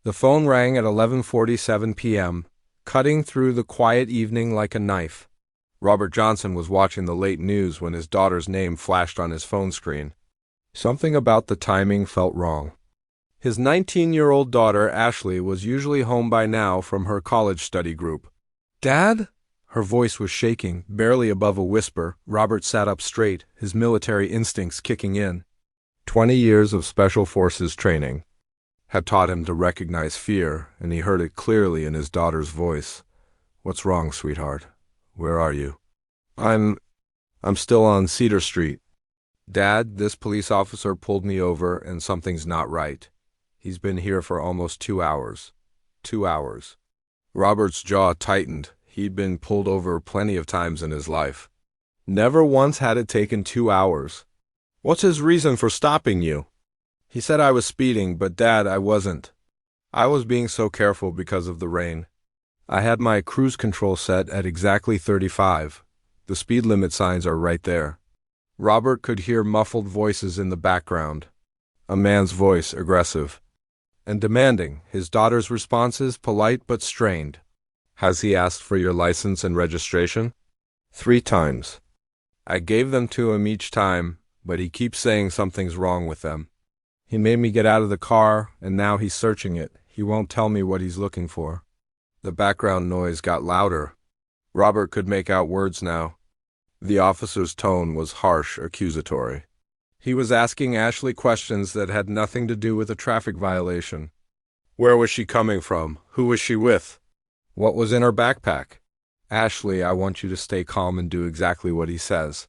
The phone rang at 11:47 p.m., cutting through the quiet evening like a knife. Robert Johnson was watching the late news when his daughter's name flashed on his phone screen. Something about the timing felt wrong. His 19-year-old daughter, Ashley, was usually home by now from her college study group. "Dad?" Her voice was shaking, barely above a whisper. Robert sat up straight, his military instincts kicking in. 20 years of Special Forces training had taught him to recognize fear, and he heard it clearly in his daughter's voice. "What's wrong, sweetheart? Where are you?" I'm still on Cedar Street. "Dad, this police officer pulled me over and something's not right. He's been here for almost 2 hours. 2 hours." Robert's jaw tightened. He'd been pulled over plenty of times in his life. Never once had it taken 2 hours. "What's his reason for stopping you?" "He said I was speeding, but Dad, I wasn't. I was being so careful because of the rain. I had my cruise control set at exactly 35. The speed limit signs are right there." Robert could hear muffled voices in the background. A man's voice, aggressive and demanding, his daughter's responses polite but strained. "Has he asked for your license and registration?" "3 times. I gave them to him each time, but he keeps saying something's wrong with them. He made me get out of the car, and now he's searching it. He won't tell me what he's looking for." The background noise got louder. Robert could make out words now. The officer's tone was harsh, accusatory. He was asking Ashley questions that had nothing to do with a traffic violation. Where was she coming from? Who was she with? What was in her backpack? "Ashley, I want you to stay calm and do exactly what he says.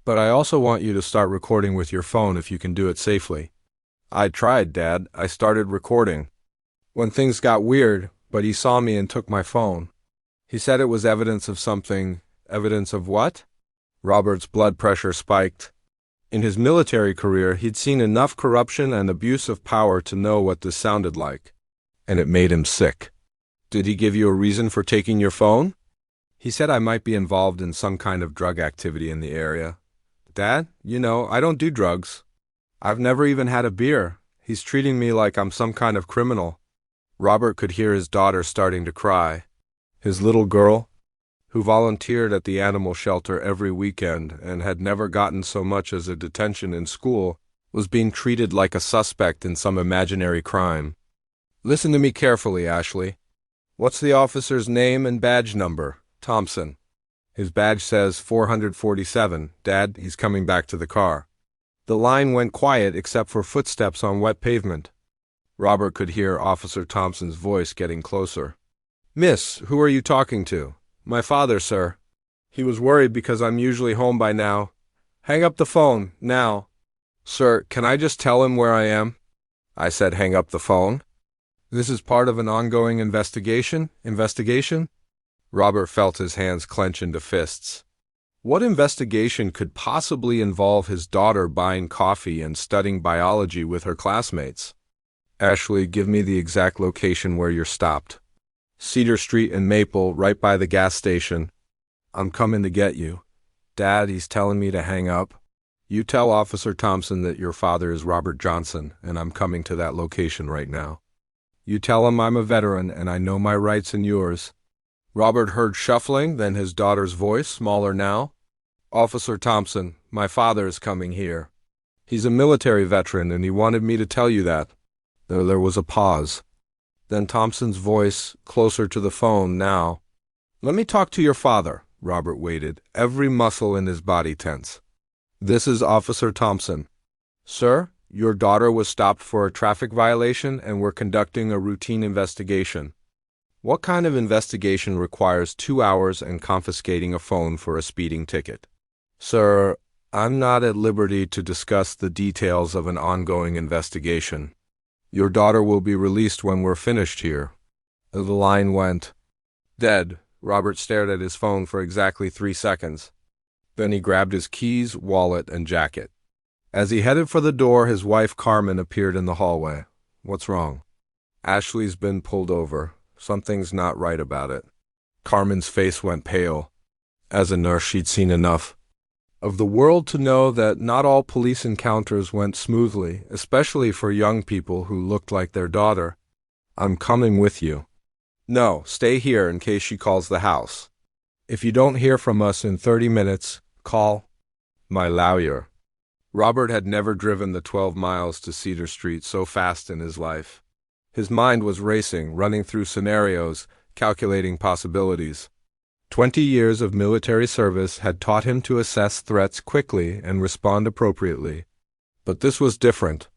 But I also want you to start recording with your phone if you can do it safely." "I tried, Dad. I started recording when things got weird, but he saw me and took my phone. He said it was evidence of something." "Evidence of what?" Robert's blood pressure spiked. In his military career, he'd seen enough corruption and abuse of power to know what this sounded like, and it made him sick. "Did he give you a reason for taking your phone?" "He said I might be involved in some kind of drug activity in the area." "Dad, I don't do drugs. I've never even had a beer. He's treating me like I'm some kind of criminal." Robert could hear his daughter starting to cry. His little girl, who volunteered at the animal shelter every weekend and had never gotten so much as a detention in school, was being treated like a suspect in some imaginary crime. "Listen to me carefully, Ashley. What's the officer's name and badge number?" "Thompson. His badge says 447. Dad, he's coming back to the car." The line went quiet except for footsteps on wet pavement. Robert could hear Officer Thompson's voice getting closer. "Miss, who are you talking to?" "My father, sir. He was worried because I'm usually home by now." "Hang up the phone, now." "Sir, can I just tell him where I am?" I said hang up the phone. "This is part of an ongoing investigation?" "Investigation?" Robert felt his hands clench into fists. What investigation could possibly involve his daughter buying coffee and studying biology with her classmates? "Ashley, give me the exact location where you're stopped." "Cedar Street and Maple, right by the gas station." "I'm coming to get you." "Dad, he's telling me to hang up." "You tell Officer Thompson that your father is Robert Johnson, and I'm coming to that location right now. You tell him I'm a veteran and I know my rights and yours." Robert heard shuffling, then his daughter's voice, smaller now. "Officer Thompson, my father is coming here. He's a military veteran and he wanted me to tell you that." There was a pause. Then Thompson's voice, closer to the phone now. "Let me talk to your father." Robert waited, every muscle in his body tense. "This is Officer Thompson." "Sir, your daughter was stopped for a traffic violation and we're conducting a routine investigation." "What kind of investigation requires 2 hours and confiscating a phone for a speeding ticket?" "Sir, I'm not at liberty to discuss the details of an ongoing investigation. Your daughter will be released when we're finished here." The line went dead. Robert stared at his phone for exactly 3 seconds. Then he grabbed his keys, wallet, and jacket. As he headed for the door, his wife Carmen appeared in the hallway. "What's wrong?" "Ashley's been pulled over. Something's not right about it." Carmen's face went pale. As a nurse, she'd seen enough of the world to know that not all police encounters went smoothly, especially for young people who looked like their daughter. I'm coming with you. No, stay here in case she calls the house. If you don't hear from us in 30 minutes, call my lawyer. Robert had never driven the 12 miles to Cedar Street so fast in his life. His mind was racing, running through scenarios, calculating possibilities. 20 years of military service had taught him to assess threats quickly and respond appropriately. But this was different.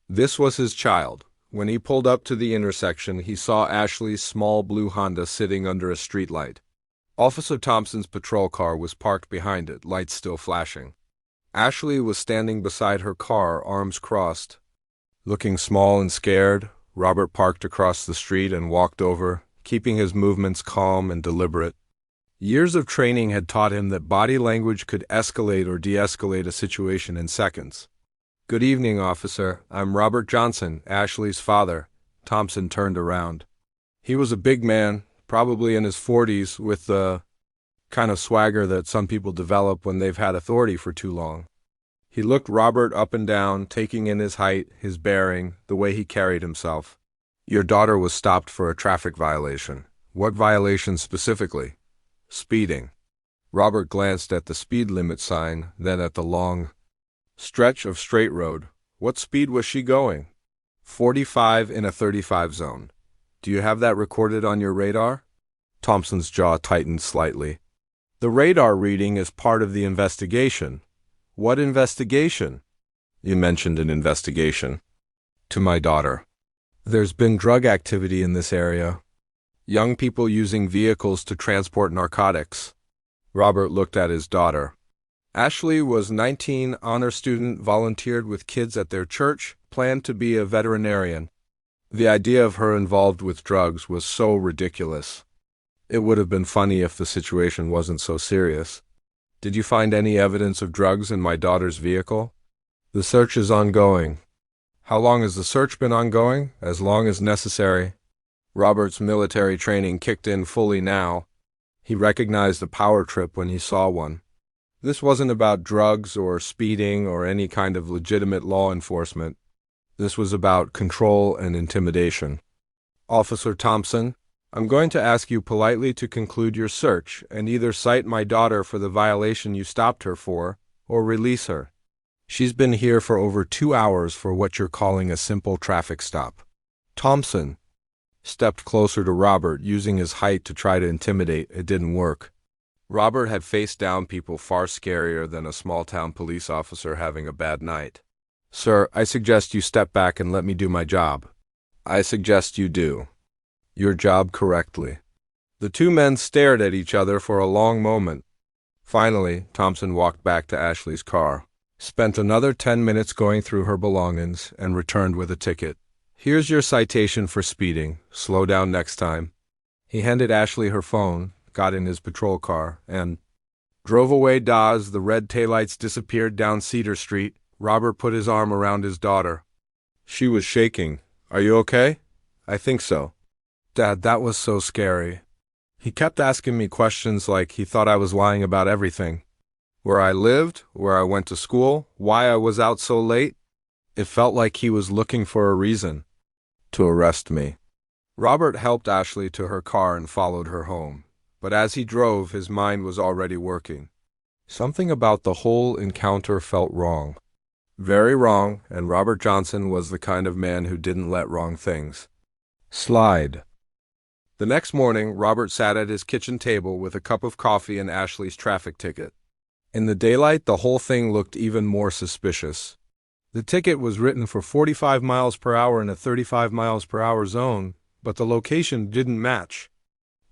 This was his child. When he pulled up to the intersection, he saw Ashley's small blue Honda sitting under a streetlight. Officer Thompson's patrol car was parked behind it, lights still flashing. Ashley was standing beside her car, arms crossed. Looking small and scared, Robert parked across the street and walked over, keeping his movements calm and deliberate. Years of training had taught him that body language could escalate or de-escalate a situation in seconds. "Good evening, officer. I'm Robert Johnson, Ashley's father." Thompson turned around. He was a big man, probably in his 40s, with the kind of swagger that some people develop when they've had authority for too long. He looked Robert up and down, taking in his height, his bearing, the way he carried himself. "Your daughter was stopped for a traffic violation." "What violation specifically?" "Speeding." Robert glanced at the speed limit sign, then at the long stretch of straight road. "What speed was she going?" 45 in a 35 zone. "Do you have that recorded on your radar?" Thompson's jaw tightened slightly. "The radar reading is part of the investigation." "What investigation?" "You mentioned an investigation." "To my daughter. There's been drug activity in this area. Young people using vehicles to transport narcotics." Robert looked at his daughter. Ashley was 19, honor student, volunteered with kids at their church, planned to be a veterinarian. The idea of her involved with drugs was so ridiculous. It would have been funny if the situation wasn't so serious. "Did you find any evidence of drugs in my daughter's vehicle?" "The search is ongoing." "How long has the search been ongoing?" "As long as necessary." Robert's military training kicked in fully now. He recognized a power trip when he saw one. This wasn't about drugs or speeding or any kind of legitimate law enforcement. This was about control and intimidation. "Officer Thompson, I'm going to ask you politely to conclude your search and either cite my daughter for the violation you stopped her for or release her. She's been here for over 2 hours for what you're calling a simple traffic stop." Thompson stepped closer to Robert, using his height to try to intimidate. It didn't work. Robert had faced down people far scarier than a small-town police officer having a bad night. "Sir, I suggest you step back and let me do my job." "I suggest you do your job correctly." The two men stared at each other for a long moment. Finally, Thompson walked back to Ashley's car, spent another 10 minutes going through her belongings, and returned with a ticket. "Here's your citation for speeding. Slow down next time." He handed Ashley her phone, got in his patrol car, and drove away. As the red taillights disappeared down Cedar Street, Robert put his arm around his daughter. She was shaking. "Are you okay?" "I think so." "Dad, that was so scary. He kept asking me questions like he thought I was lying about everything. Where I lived, where I went to school, why I was out so late. It felt like he was looking for a reason to arrest me." Robert helped Ashley to her car and followed her home. But as he drove, his mind was already working. Something about the whole encounter felt wrong. Very wrong, and Robert Johnson was the kind of man who didn't let wrong things slide. The next morning, Robert sat at his kitchen table with a cup of coffee and Ashley's traffic ticket. In the daylight, the whole thing looked even more suspicious. The ticket was written for 45 miles per hour in a 35 miles per hour zone, but the location didn't match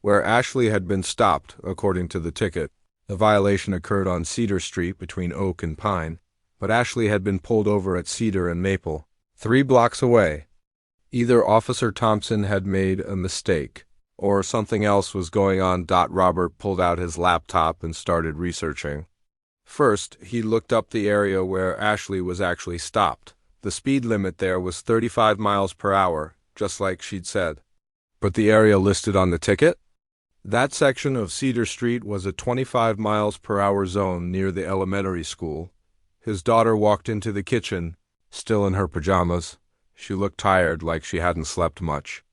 where Ashley had been stopped, according to the ticket. The violation occurred on Cedar Street between Oak and Pine, but Ashley had been pulled over at Cedar and Maple, 3 blocks away. Either Officer Thompson had made a mistake, or something else was going on. Robert pulled out his laptop and started researching. First, he looked up the area where Ashley was actually stopped. The speed limit there was 35 miles per hour, just like she'd said. But the area listed on the ticket? That section of Cedar Street was a 25 miles per hour zone near the elementary school. His daughter walked into the kitchen, still in her pajamas. She looked tired, like she hadn't slept much.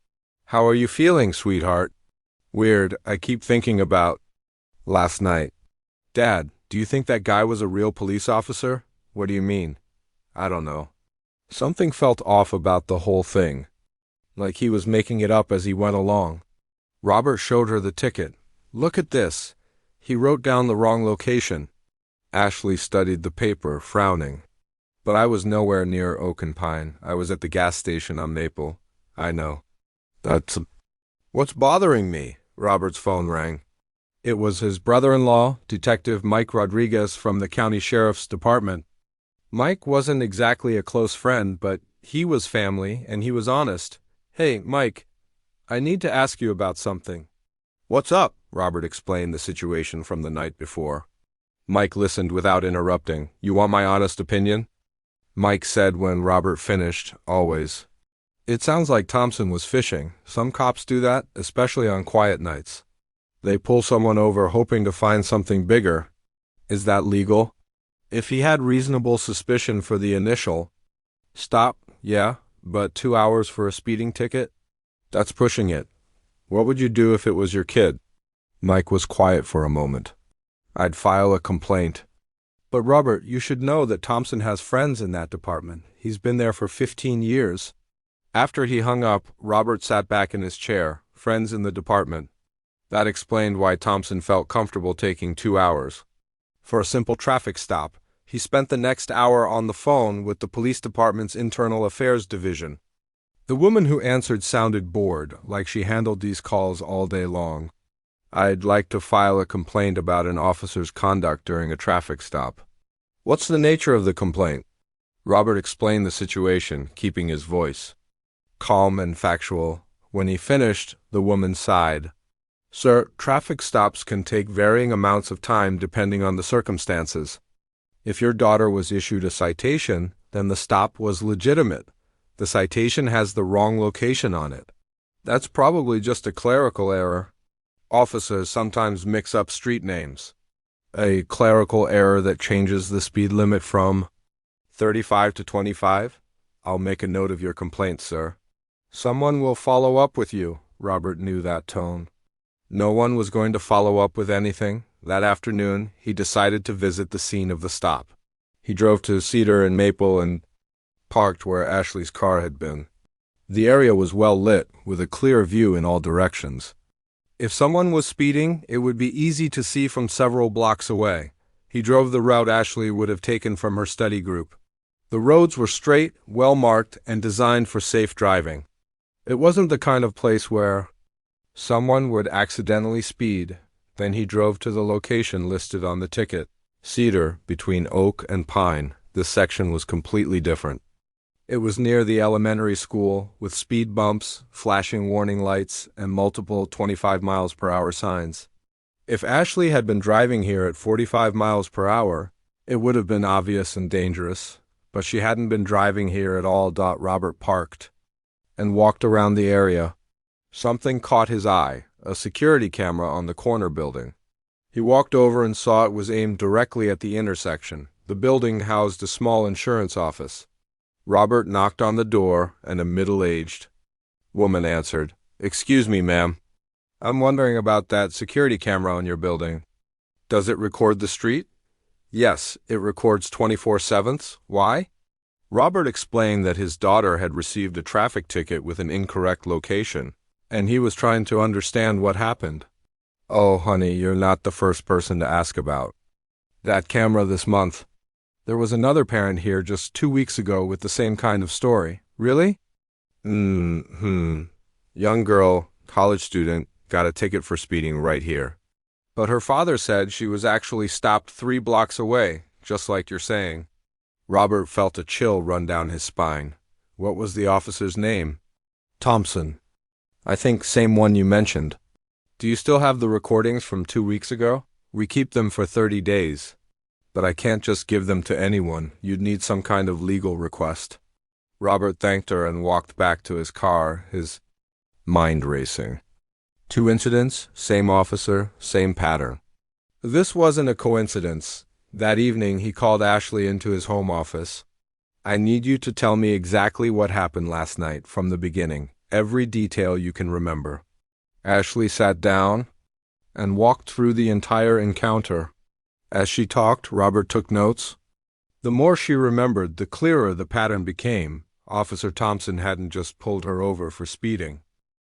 How are you feeling, sweetheart? Weird, I keep thinking about last night. Dad, do you think that guy was a real police officer? What do you mean? I don't know. Something felt off about the whole thing, like he was making it up as he went along. Robert showed her the ticket. Look at this. He wrote down the wrong location. Ashley studied the paper, frowning. But I was nowhere near Oak and Pine. I was at the gas station on Maple. I know. What's bothering me? Robert's phone rang. It was his brother-in-law, Detective Mike Rodriguez from the county sheriff's department. Mike wasn't exactly a close friend, but he was family, and he was honest. Hey, Mike, I need to ask you about something. What's up? Robert explained the situation from the night before. Mike listened without interrupting. You want my honest opinion? Mike said when Robert finished, always. It sounds like Thompson was fishing. Some cops do that, especially on quiet nights. They pull someone over hoping to find something bigger. Is that legal? If he had reasonable suspicion for the initial stop, yeah, but 2 hours for a speeding ticket? That's pushing it. What would you do if it was your kid? Mike was quiet for a moment. I'd file a complaint. But Robert, you should know that Thompson has friends in that department. He's been there for 15 years. After he hung up, Robert sat back in his chair. Friends in the department. That explained why Thompson felt comfortable taking 2 hours. For a simple traffic stop, he spent the next hour on the phone with the police department's internal affairs division. The woman who answered sounded bored, like she handled these calls all day long. I'd like to file a complaint about an officer's conduct during a traffic stop. What's the nature of the complaint? Robert explained the situation, keeping his voice calm and factual. When he finished, the woman sighed. Sir, traffic stops can take varying amounts of time depending on the circumstances. If your daughter was issued a citation, then the stop was legitimate. The citation has the wrong location on it. That's probably just a clerical error. Officers sometimes mix up street names. A clerical error that changes the speed limit from 35 to 25? I'll make a note of your complaint, sir. Someone will follow up with you. Robert knew that tone. No one was going to follow up with anything. That afternoon, he decided to visit the scene of the stop. He drove to Cedar and Maple and parked where Ashley's car had been. The area was well lit, with a clear view in all directions. If someone was speeding, it would be easy to see from several blocks away. He drove the route Ashley would have taken from her study group. The roads were straight, well-marked, and designed for safe driving. It wasn't the kind of place where someone would accidentally speed. Then he drove to the location listed on the ticket. Cedar, between Oak and Pine. This section was completely different. It was near the elementary school, with speed bumps, flashing warning lights, and multiple 25 miles per hour signs. If Ashley had been driving here at 45 miles per hour, it would have been obvious and dangerous, but she hadn't been driving here at all. Robert parked and walked around the area. Something caught his eye, a security camera on the corner building. He walked over and saw it was aimed directly at the intersection. The building housed a small insurance office. Robert knocked on the door, and a middle-aged woman answered. Excuse me, ma'am. I'm wondering about that security camera on your building. Does it record the street? Yes, it records 24/7. Why? Robert explained that his daughter had received a traffic ticket with an incorrect location, and he was trying to understand what happened. Oh, honey, you're not the first person to ask about that camera this month. There was another parent here just 2 weeks ago with the same kind of story. Really? Young girl, college student, got a ticket for speeding right here. But her father said she was actually stopped 3 blocks away, just like you're saying. Robert felt a chill run down his spine. What was the officer's name? Thompson. I think same one you mentioned. Do you still have the recordings from 2 weeks ago? We keep them for 30 days. But I can't just give them to anyone. You'd need some kind of legal request. Robert thanked her and walked back to his car, his mind racing. 2 incidents, same officer, same pattern. This wasn't a coincidence. That evening, he called Ashley into his home office. I need you to tell me exactly what happened last night, from the beginning. every detail you can remember. Ashley sat down and walked through the entire encounter. As she talked, Robert took notes. The more she remembered, the clearer the pattern became. Officer Thompson hadn't just pulled her over for speeding.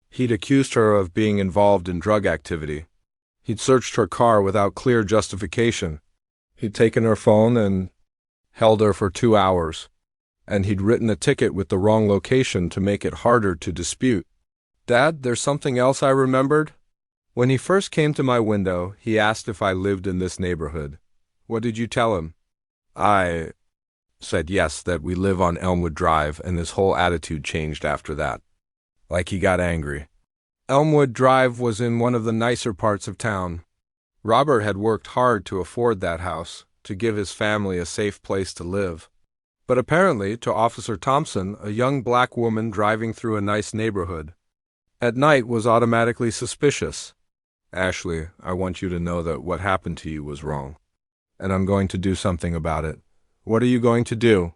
He'd accused her of being involved in drug activity. He'd searched her car without clear justification. He'd taken her phone and held her for 2 hours. And he'd written a ticket with the wrong location to make it harder to dispute. Dad, there's something else I remembered. When he first came to my window, he asked if I lived in this neighborhood. What did you tell him? I said yes, that we live on Elmwood Drive, and his whole attitude changed after that. Like he got angry. Elmwood Drive was in one of the nicer parts of town. Robert had worked hard to afford that house, to give his family a safe place to live. But apparently, to Officer Thompson, a young black woman driving through a nice neighborhood at night was automatically suspicious. Ashley, I want you to know that what happened to you was wrong, and I'm going to do something about it. What are you going to do?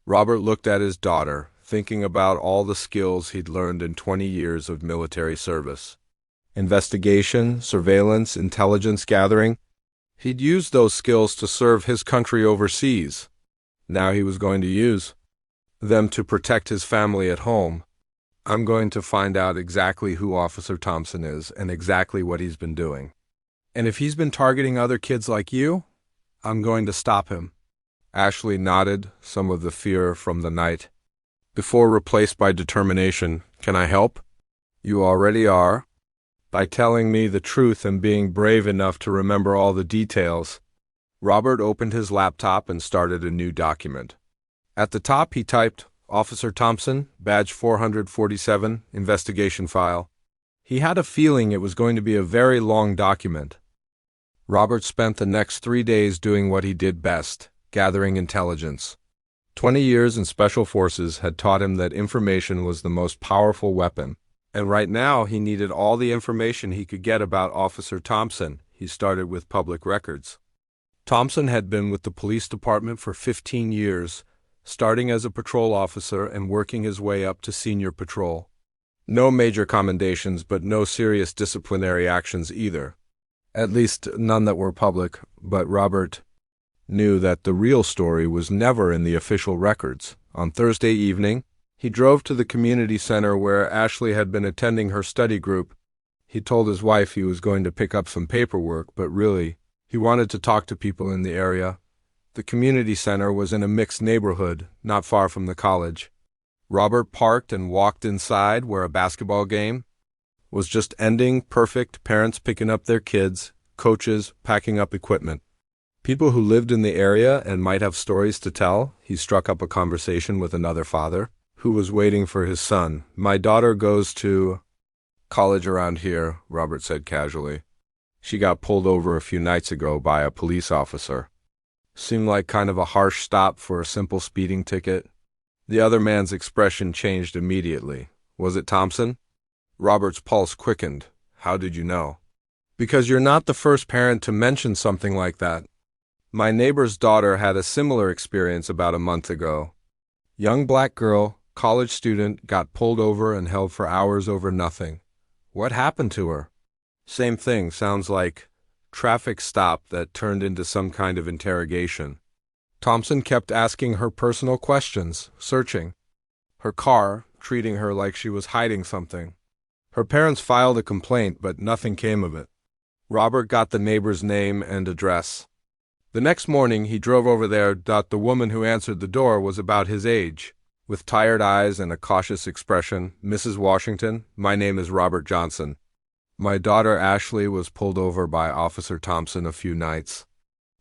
Robert looked at his daughter, thinking about all the skills he'd learned in 20 years of military service. Investigation, surveillance, intelligence gathering. He'd used those skills to serve his country overseas. Now he was going to use them to protect his family at home. I'm going to find out exactly who Officer Thompson is and exactly what he's been doing. And if he's been targeting other kids like you, I'm going to stop him. Ashley nodded, some of the fear from the night before replaced by determination. Can I help? You already are. By telling me the truth and being brave enough to remember all the details. Robert opened his laptop and started a new document. At the top he typed, Officer Thompson, badge 447, investigation file. He had a feeling it was going to be a very long document. Robert spent the next 3 days doing what he did best, gathering intelligence. 20 years in special forces had taught him that information was the most powerful weapon, and right now he needed all the information he could get about Officer Thompson. He started with public records. Thompson had been with the police department for 15 years, starting as a patrol officer and working his way up to senior patrol. No major commendations, but no serious disciplinary actions either. At least none that were public, but Robert knew that the real story was never in the official records. On Thursday evening, he drove to the community center where Ashley had been attending her study group. He told his wife he was going to pick up some paperwork, but really, he wanted to talk to people in the area. The community center was in a mixed neighborhood, not far from the college. Robert parked and walked inside where a basketball game was just ending. Perfect, parents picking up their kids, coaches packing up equipment. People who lived in the area and might have stories to tell. He struck up a conversation with another father who was waiting for his son. My daughter goes to college around here, Robert said casually. She got pulled over a few nights ago by a police officer. Seemed like kind of a harsh stop for a simple speeding ticket. The other man's expression changed immediately. Was it Thompson? Robert's pulse quickened. How did you know? Because you're not the first parent to mention something like that. My neighbor's daughter had a similar experience about a month ago. Young black girl, college student, got pulled over and held for hours over nothing. What happened to her? Same thing, sounds like traffic stop that turned into some kind of interrogation. Thompson kept asking her personal questions, searching her car, treating her like she was hiding something. Her parents filed a complaint, but nothing came of it. Robert got the neighbor's name and address. The next morning, he drove over there. The woman who answered the door was about his age, with tired eyes and a cautious expression. Mrs. Washington, my name is Robert Johnson. My daughter Ashley was pulled over by Officer Thompson a few nights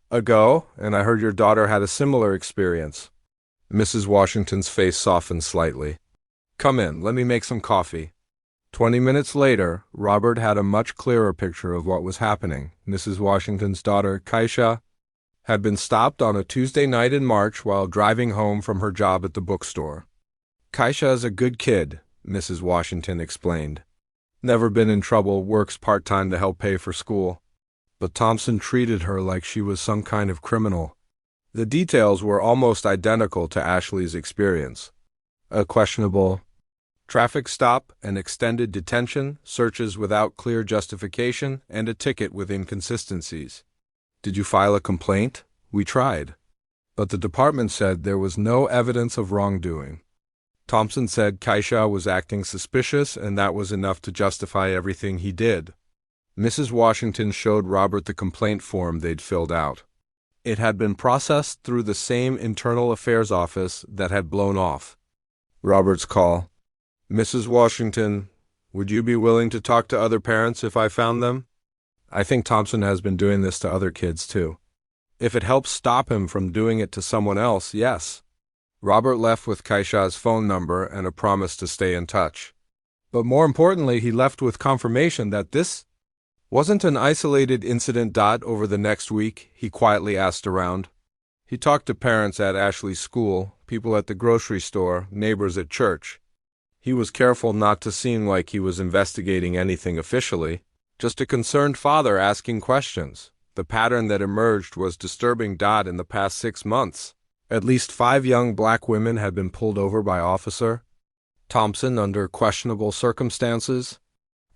ago, and I heard your daughter had a similar experience. Mrs. Washington's face softened slightly. Come in, let me make some coffee. 20 minutes later, Robert had a much clearer picture of what was happening. Mrs. Washington's daughter, Kaisha, had been stopped on a Tuesday night in March while driving home from her job at the bookstore. Kaisha is a good kid, Mrs. Washington explained. Never been in trouble, works part-time to help pay for school. But Thompson treated her like she was some kind of criminal. The details were almost identical to Ashley's experience. A questionable Traffic stop, an extended detention, searches without clear justification, and a ticket with inconsistencies. Did you file a complaint? We tried. But the department said there was no evidence of wrongdoing. Thompson said Kaisha was acting suspicious, and that was enough to justify everything he did. Mrs. Washington showed Robert the complaint form they'd filled out. It had been processed through the same internal affairs office that had blown off. Robert's call. Mrs. Washington, would you be willing to talk to other parents if I found them? I think Thompson has been doing this to other kids too. If it helps stop him from doing it to someone else, yes. Robert left with Kaisha's phone number and a promise to stay in touch. But more importantly, he left with confirmation that this wasn't an isolated incident. Over the next week, he quietly asked around. He talked to parents at Ashley's school, people at the grocery store, neighbors at church. He was careful not to seem like he was investigating anything officially, just a concerned father asking questions. The pattern that emerged was disturbing. In the past 6 months, at least 5 young black women had been pulled over by Officer Thompson under questionable circumstances,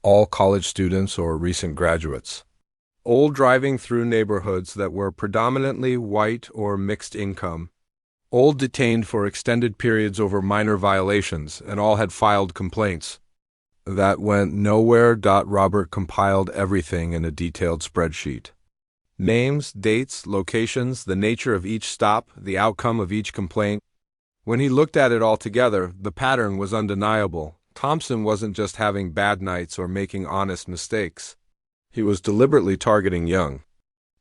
all college students or recent graduates. All driving through neighborhoods that were predominantly white or mixed income. All detained for extended periods over minor violations, and all had filed complaints. That went nowhere. Robert compiled everything in a detailed spreadsheet. Names, dates, locations, the nature of each stop, the outcome of each complaint. When he looked at it all together, the pattern was undeniable. Thompson wasn't just having bad nights or making honest mistakes. He was deliberately targeting young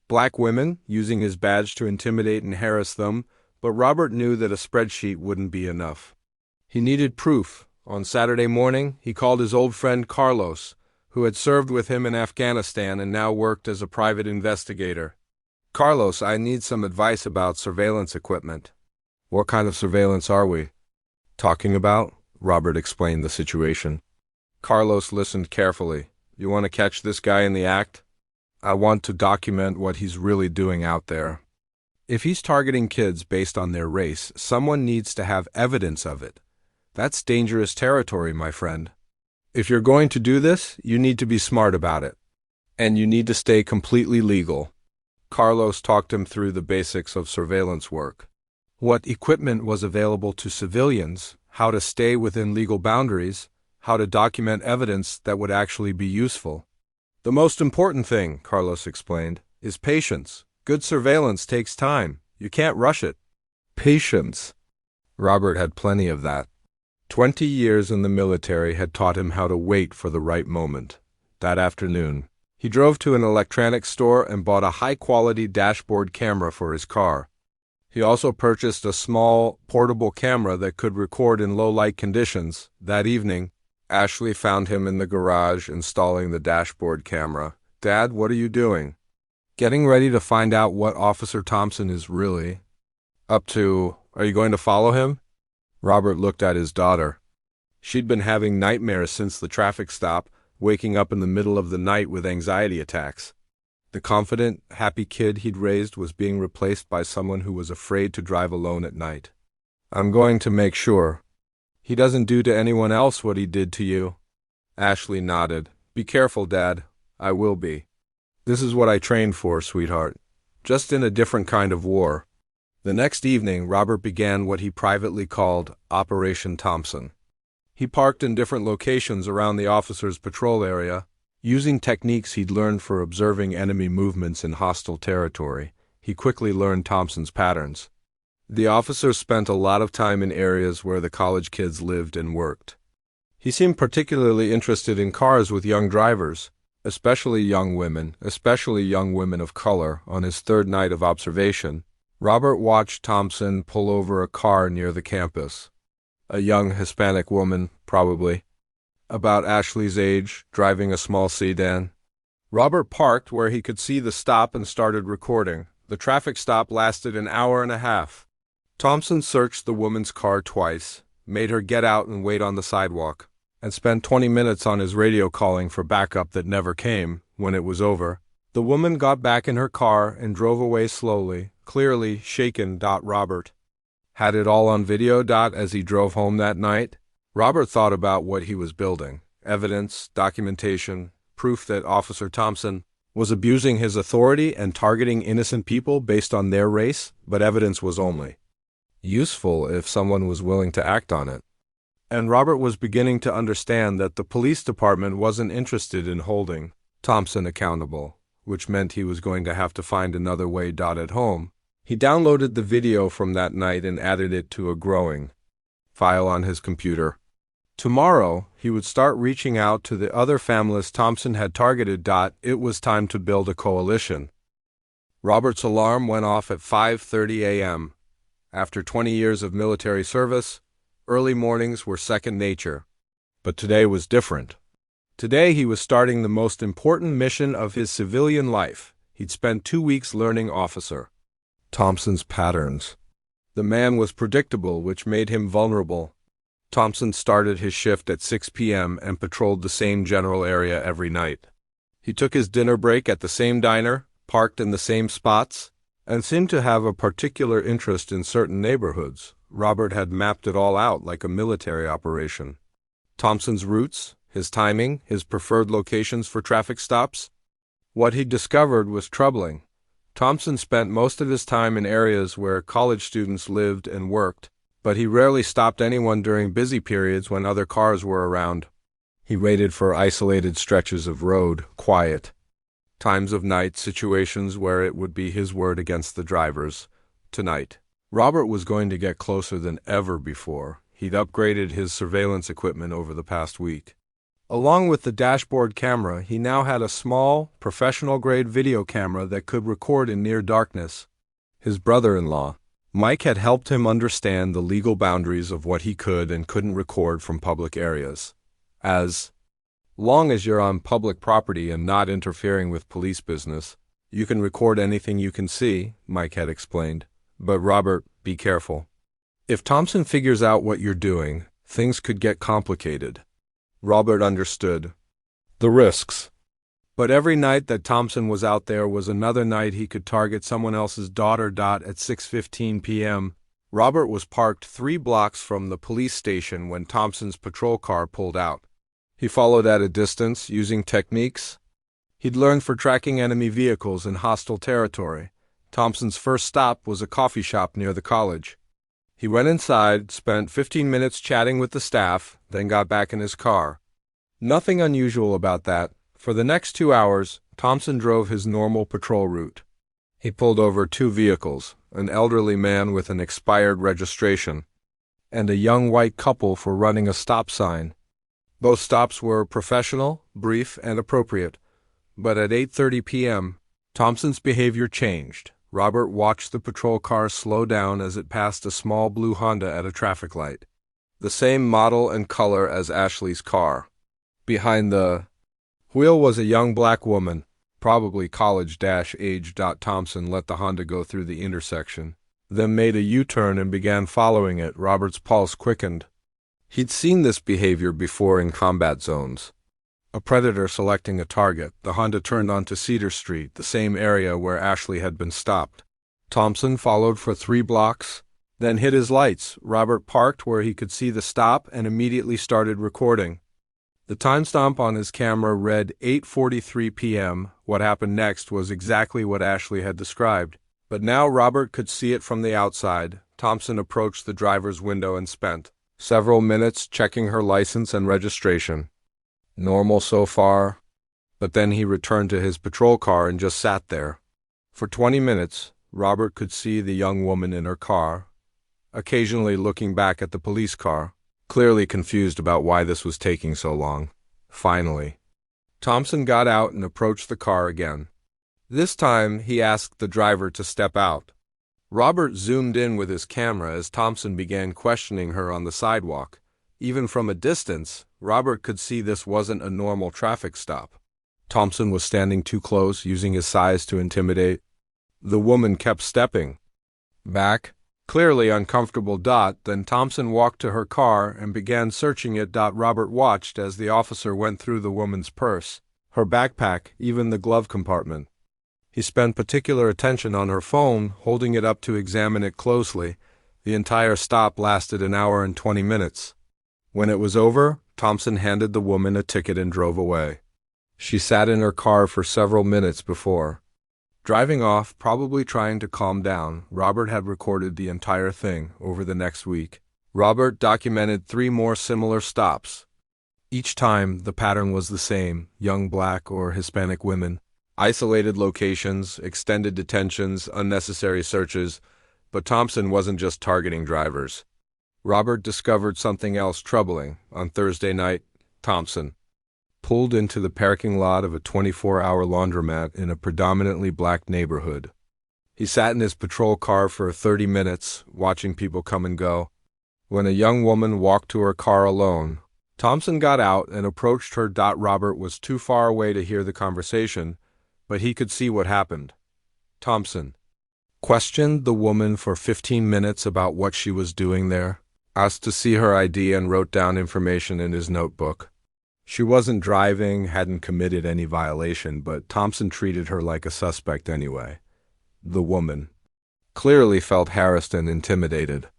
black women, using his badge to intimidate and harass them, but Robert knew that a spreadsheet wouldn't be enough. He needed proof. On Saturday morning, he called his old friend Carlos, who had served with him in Afghanistan and now worked as a private investigator. Carlos, I need some advice about surveillance equipment. What kind of surveillance are we talking about? Robert explained the situation. Carlos listened carefully. You want to catch this guy in the act? I want to document what he's really doing out there. If he's targeting kids based on their race, someone needs to have evidence of it. That's dangerous territory, my friend. If you're going to do this, you need to be smart about it. And you need to stay completely legal. Carlos talked him through the basics of surveillance work. What equipment was available to civilians, how to stay within legal boundaries, how to document evidence that would actually be useful. The most important thing, Carlos explained, is patience. Good surveillance takes time. You can't rush it. Patience. Robert had plenty of that. 20 years in the military had taught him how to wait for the right moment. That afternoon, he drove to an electronics store and bought a high-quality dashboard camera for his car. He also purchased a small, portable camera that could record in low-light conditions. That evening, Ashley found him in the garage installing the dashboard camera. Dad, what are you doing? Getting ready to find out what Officer Thompson is really up to. Are you going to follow him? Robert looked at his daughter. She'd been having nightmares since the traffic stop, waking up in the middle of the night with anxiety attacks. The confident, happy kid he'd raised was being replaced by someone who was afraid to drive alone at night. I'm going to make sure he doesn't do to anyone else what he did to you. Ashley nodded. Be careful, Dad. I will be. This is what I trained for, sweetheart. Just in a different kind of war. The next evening, Robert began what he privately called Operation Thompson. He parked in different locations around the officer's patrol area, using techniques he'd learned for observing enemy movements in hostile territory. He quickly learned Thompson's patterns. The officer spent a lot of time in areas where the college kids lived and worked. He seemed particularly interested in cars with young drivers, especially young women of color. On his third night of observation, Robert watched Thompson pull over a car near the campus. A young Hispanic woman, probably, about Ashley's age, driving a small sedan. Robert parked where he could see the stop and started recording. The traffic stop lasted an hour and a half. Thompson searched the woman's car twice, made her get out and wait on the sidewalk, and spent 20 minutes on his radio calling for backup that never came. When it was over, the woman got back in her car and drove away slowly, clearly shaken. Robert had it all on video. As he drove home that night, Robert thought about what he was building: evidence, documentation, proof that Officer Thompson was abusing his authority and targeting innocent people based on their race, but evidence was only useful if someone was willing to act on it. And Robert was beginning to understand that the police department wasn't interested in holding Thompson accountable, which meant he was going to have to find another way. At home, he downloaded the video from that night and added it to a growing file on his computer. Tomorrow, he would start reaching out to the other families Thompson had targeted. It was time to build a coalition. Robert's alarm went off at 5:30 a.m. After 20 years of military service, early mornings were second nature. But today was different. Today he was starting the most important mission of his civilian life. He'd spent 2 weeks learning Officer Thompson's patterns. The man was predictable, which made him vulnerable. Thompson started his shift at 6 p.m. and patrolled the same general area every night. He took his dinner break at the same diner, parked in the same spots, and seemed to have a particular interest in certain neighborhoods. Robert had mapped it all out like a military operation. Thompson's routes, his timing, his preferred locations for traffic stops. What he discovered was troubling. Thompson spent most of his time in areas where college students lived and worked, but he rarely stopped anyone during busy periods when other cars were around. He waited for isolated stretches of road, quiet times of night, situations where it would be his word against the drivers. Tonight, Robert was going to get closer than ever before. He'd upgraded his surveillance equipment over the past week. Along with the dashboard camera, he now had a small, professional-grade video camera that could record in near darkness. His brother-in-law, Mike, had helped him understand the legal boundaries of what he could and couldn't record from public areas. As long as you're on public property and not interfering with police business, you can record anything you can see, Mike had explained. But Robert, be careful. If Thompson figures out what you're doing, things could get complicated. Robert understood the risks. But every night that Thompson was out there was another night he could target someone else's daughter. At 6:15 p.m., Robert was parked 3 blocks from the police station when Thompson's patrol car pulled out. He followed at a distance, using techniques he'd learned for tracking enemy vehicles in hostile territory. Thompson's first stop was a coffee shop near the college. He went inside, spent 15 minutes chatting with the staff, then got back in his car. Nothing unusual about that. For the next 2 hours, Thompson drove his normal patrol route. He pulled over 2 vehicles, an elderly man with an expired registration, and a young white couple for running a stop sign. Both stops were professional, brief, and appropriate. But at 8:30 p.m., Thompson's behavior changed. Robert watched the patrol car slow down as it passed a small blue Honda at a traffic light. The same model and color as Ashley's car. Behind the wheel was a young black woman, probably college-age. Thompson let the Honda go through the intersection, then made a U-turn and began following it. Robert's pulse quickened. He'd seen this behavior before in combat zones. A predator selecting a target, the Honda turned onto Cedar Street, the same area where Ashley had been stopped. Thompson followed for 3 blocks, then hit his lights. Robert parked where he could see the stop and immediately started recording. The timestamp on his camera read 8:43 p.m. What happened next was exactly what Ashley had described. But now Robert could see it from the outside. Thompson approached the driver's window and spent several minutes checking her license and registration. Normal so far. But then he returned to his patrol car and just sat there. For 20 minutes, Robert could see the young woman in her car, occasionally looking back at the police car, clearly confused about why this was taking so long. Finally, Thompson got out and approached the car again. This time, he asked the driver to step out. Robert zoomed in with his camera as Thompson began questioning her on the sidewalk. Even from a distance, Robert could see this wasn't a normal traffic stop. Thompson was standing too close, using his size to intimidate. The woman kept stepping back, clearly uncomfortable. Then Thompson walked to her car and began searching it. Robert watched as the officer went through the woman's purse, her backpack, even the glove compartment. He spent particular attention on her phone, holding it up to examine it closely. The entire stop lasted an hour and 20 minutes. When it was over, Thompson handed the woman a ticket and drove away. She sat in her car for several minutes before driving off, probably trying to calm down. Robert had recorded the entire thing over the next week. Robert documented 3 more similar stops. Each time, the pattern was the same: young Black or Hispanic women, isolated locations, extended detentions, unnecessary searches. But Thompson wasn't just targeting drivers. Robert discovered something else troubling. On Thursday night, Thompson pulled into the parking lot of a 24-hour laundromat in a predominantly Black neighborhood. He sat in his patrol car for 30 minutes, watching people come and go. When a young woman walked to her car alone, Thompson got out and approached her. Robert was too far away to hear the conversation, but he could see what happened. Thompson questioned the woman for 15 minutes about what she was doing there, asked to see her ID, and wrote down information in his notebook. She wasn't driving, hadn't committed any violation, but Thompson treated her like a suspect anyway. The woman clearly felt harassed and intimidated.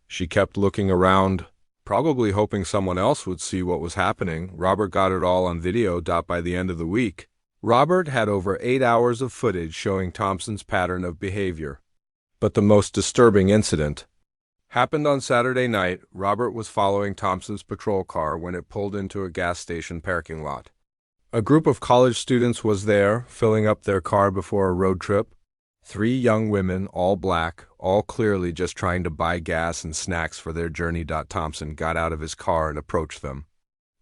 She kept looking around, probably hoping someone else would see what was happening. Robert got it all on video. By the end of the week, Robert had over 8 hours of footage showing Thompson's pattern of behavior. But the most disturbing incident happened on Saturday night. Robert was following Thompson's patrol car when it pulled into a gas station parking lot. A group of college students was there, filling up their car before a road trip. 3 young women, all Black, all clearly just trying to buy gas and snacks for their journey. Thompson got out of his car and approached them.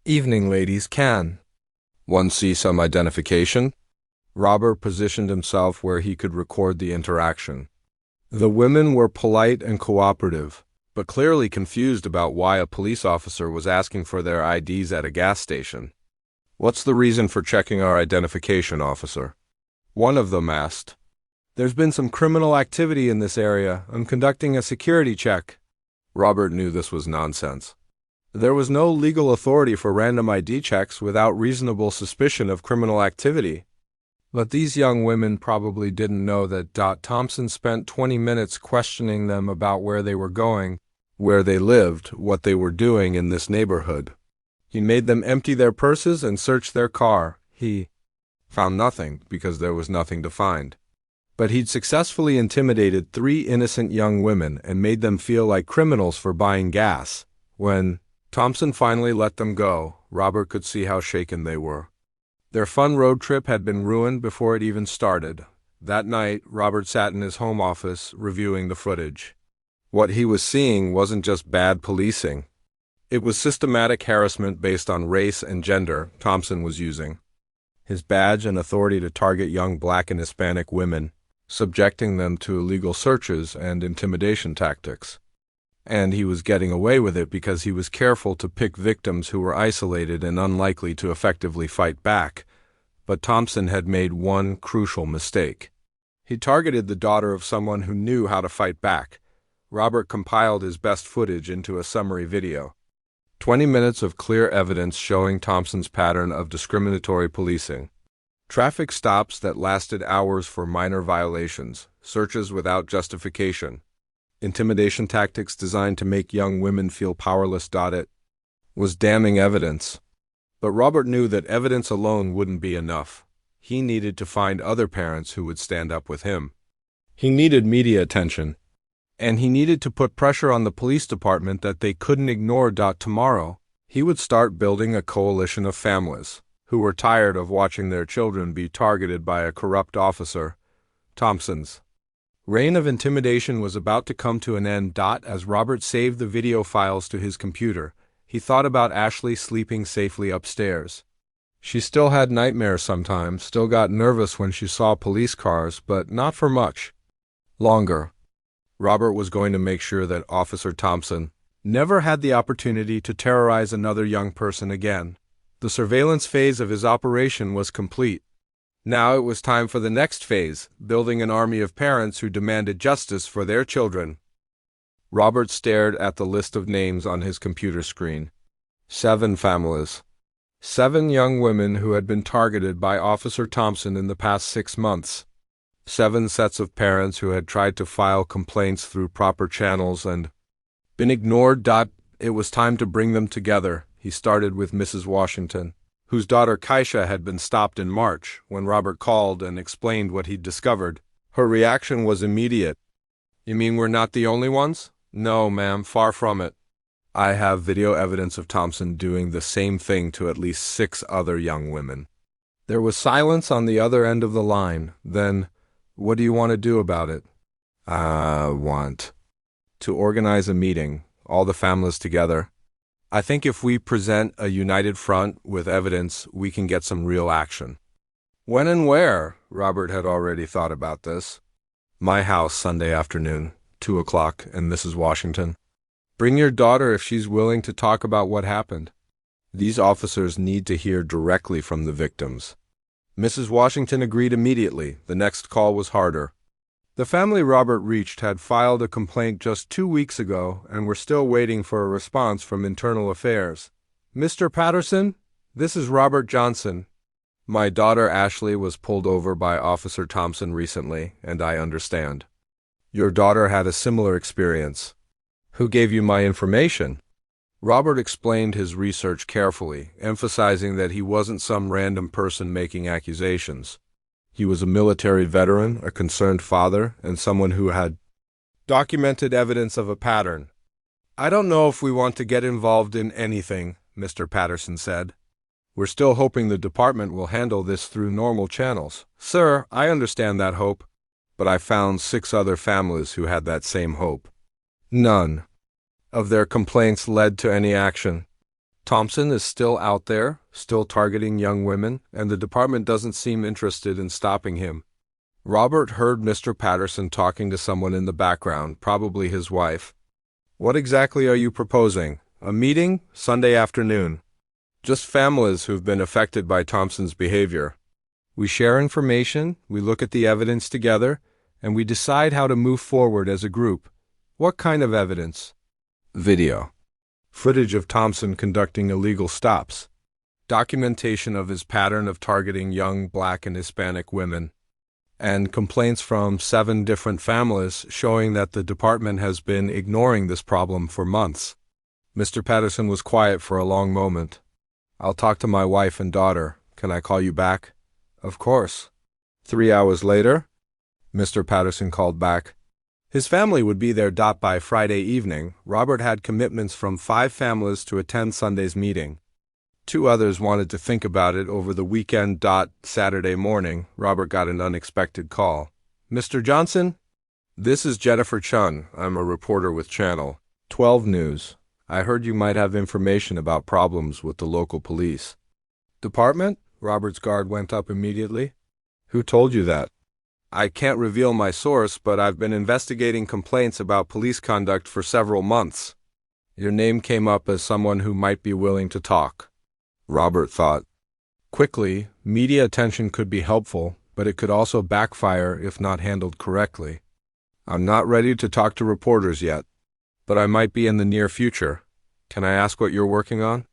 "Evening, ladies. Can one see some identification?" Robert positioned himself where he could record the interaction. The women were polite and cooperative, but clearly confused about why a police officer was asking for their IDs at a gas station. "What's the reason for checking our identification, officer?" one of them asked. "There's been some criminal activity in this area. I'm conducting a security check." Robert knew this was nonsense. There was no legal authority for random ID checks without reasonable suspicion of criminal activity. But these young women probably didn't know that Thompson spent 20 minutes questioning them about where they were going, where they lived, what they were doing in this neighborhood. He made them empty their purses and search their car. He found nothing because there was nothing to find. But he'd successfully intimidated 3 innocent young women and made them feel like criminals for buying gas. When Thompson finally let them go, Robert could see how shaken they were. Their fun road trip had been ruined before it even started. That night, Robert sat in his home office, reviewing the footage. What he was seeing wasn't just bad policing. It was systematic harassment based on race and gender Thompson was using his badge and authority to target young Black and Hispanic women, subjecting them to illegal searches and intimidation tactics. And he was getting away with it because he was careful to pick victims who were isolated and unlikely to effectively fight back. But Thompson had made one crucial mistake. He targeted the daughter of someone who knew how to fight back. Robert compiled his best footage into a summary video. 20 minutes of clear evidence showing Thompson's pattern of discriminatory policing. Traffic stops that lasted hours for minor violations, searches without justification, intimidation tactics designed to make young women feel powerless. It was damning evidence. But Robert knew that evidence alone wouldn't be enough. He needed to find other parents who would stand up with him. He needed media attention, and he needed to put pressure on the police department that they couldn't ignore. Tomorrow, he would start building a coalition of families who were tired of watching their children be targeted by a corrupt officer. Thompson's reign of intimidation was about to come to an end. As Robert saved the video files to his computer, he thought about Ashley sleeping safely upstairs. She still had nightmares sometimes, still got nervous when she saw police cars, but not for much longer. Robert was going to make sure that Officer Thompson never had the opportunity to terrorize another young person again. The surveillance phase of his operation was complete. Now it was time for the next phase, building an army of parents who demanded justice for their children. Robert stared at the list of names on his computer screen. 7 families. 7 young women who had been targeted by Officer Thompson in the past 6 months. 7 sets of parents who had tried to file complaints through proper channels and been ignored. It was time to bring them together. He started with Mrs. Washington, whose daughter Kaisha had been stopped in March when Robert called and explained what he'd discovered. Her reaction was immediate. "You mean we're not the only ones?" "No, ma'am, far from it. I have video evidence of Thompson doing the same thing to at least 6 other young women." There was silence on the other end of the line. Then, "What do you want to do about it?" "I want to organize a meeting, all the families together. I think if we present a united front with evidence, we can get some real action." When and where? Robert had already thought about this. "My house Sunday afternoon, 2 o'clock, and Mrs. Washington. Bring your daughter if she's willing to talk about what happened. These officers need to hear directly from the victims." Mrs. Washington agreed immediately. The next call was harder. The family Robert reached had filed a complaint just 2 weeks ago and were still waiting for a response from Internal Affairs. "Mr. Patterson, this is Robert Johnson. My daughter Ashley was pulled over by Officer Thompson recently, and I understand. Your daughter had a similar experience. Who gave you my information?" Robert explained his research carefully, emphasizing that he wasn't some random person making accusations. He was a military veteran, a concerned father, and someone who had documented evidence of a pattern. "I don't know if we want to get involved in anything," Mr. Patterson said. "We're still hoping the department will handle this through normal channels." "Sir, I understand that hope, but I found 6 other families who had that same hope. None of their complaints led to any action. Thompson is still out there, still targeting young women, and the department doesn't seem interested in stopping him." Robert heard Mr. Patterson talking to someone in the background, probably his wife. "What exactly are you proposing? A meeting? Sunday afternoon?" "Just families who've been affected by Thompson's behavior. We share information, we look at the evidence together, and we decide how to move forward as a group." "What kind of evidence?" "Video. Footage of Thompson conducting illegal stops. Documentation of his pattern of targeting young Black and Hispanic women. And complaints from 7 different families showing that the department has been ignoring this problem for months." Mr. Patterson was quiet for a long moment. "I'll talk to my wife and daughter. Can I call you back?" "Of course." 3 hours later, Mr. Patterson called back. His family would be there by Friday evening. Robert had commitments from 5 families to attend Sunday's meeting. 2 others wanted to think about it over the weekend. Saturday morning, Robert got an unexpected call. "Mr. Johnson? This is Jennifer Chun. I'm a reporter with Channel 12 News. I heard you might have information about problems with the local police." "Department?" Robert's guard went up immediately. "Who told you that?" "I can't reveal my source, but I've been investigating complaints about police conduct for several months. Your name came up as someone who might be willing to talk." Robert thought. Quickly, media attention could be helpful, but it could also backfire if not handled correctly. "I'm not ready to talk to reporters yet, but I might be in the near future. Can I ask what you're working on?"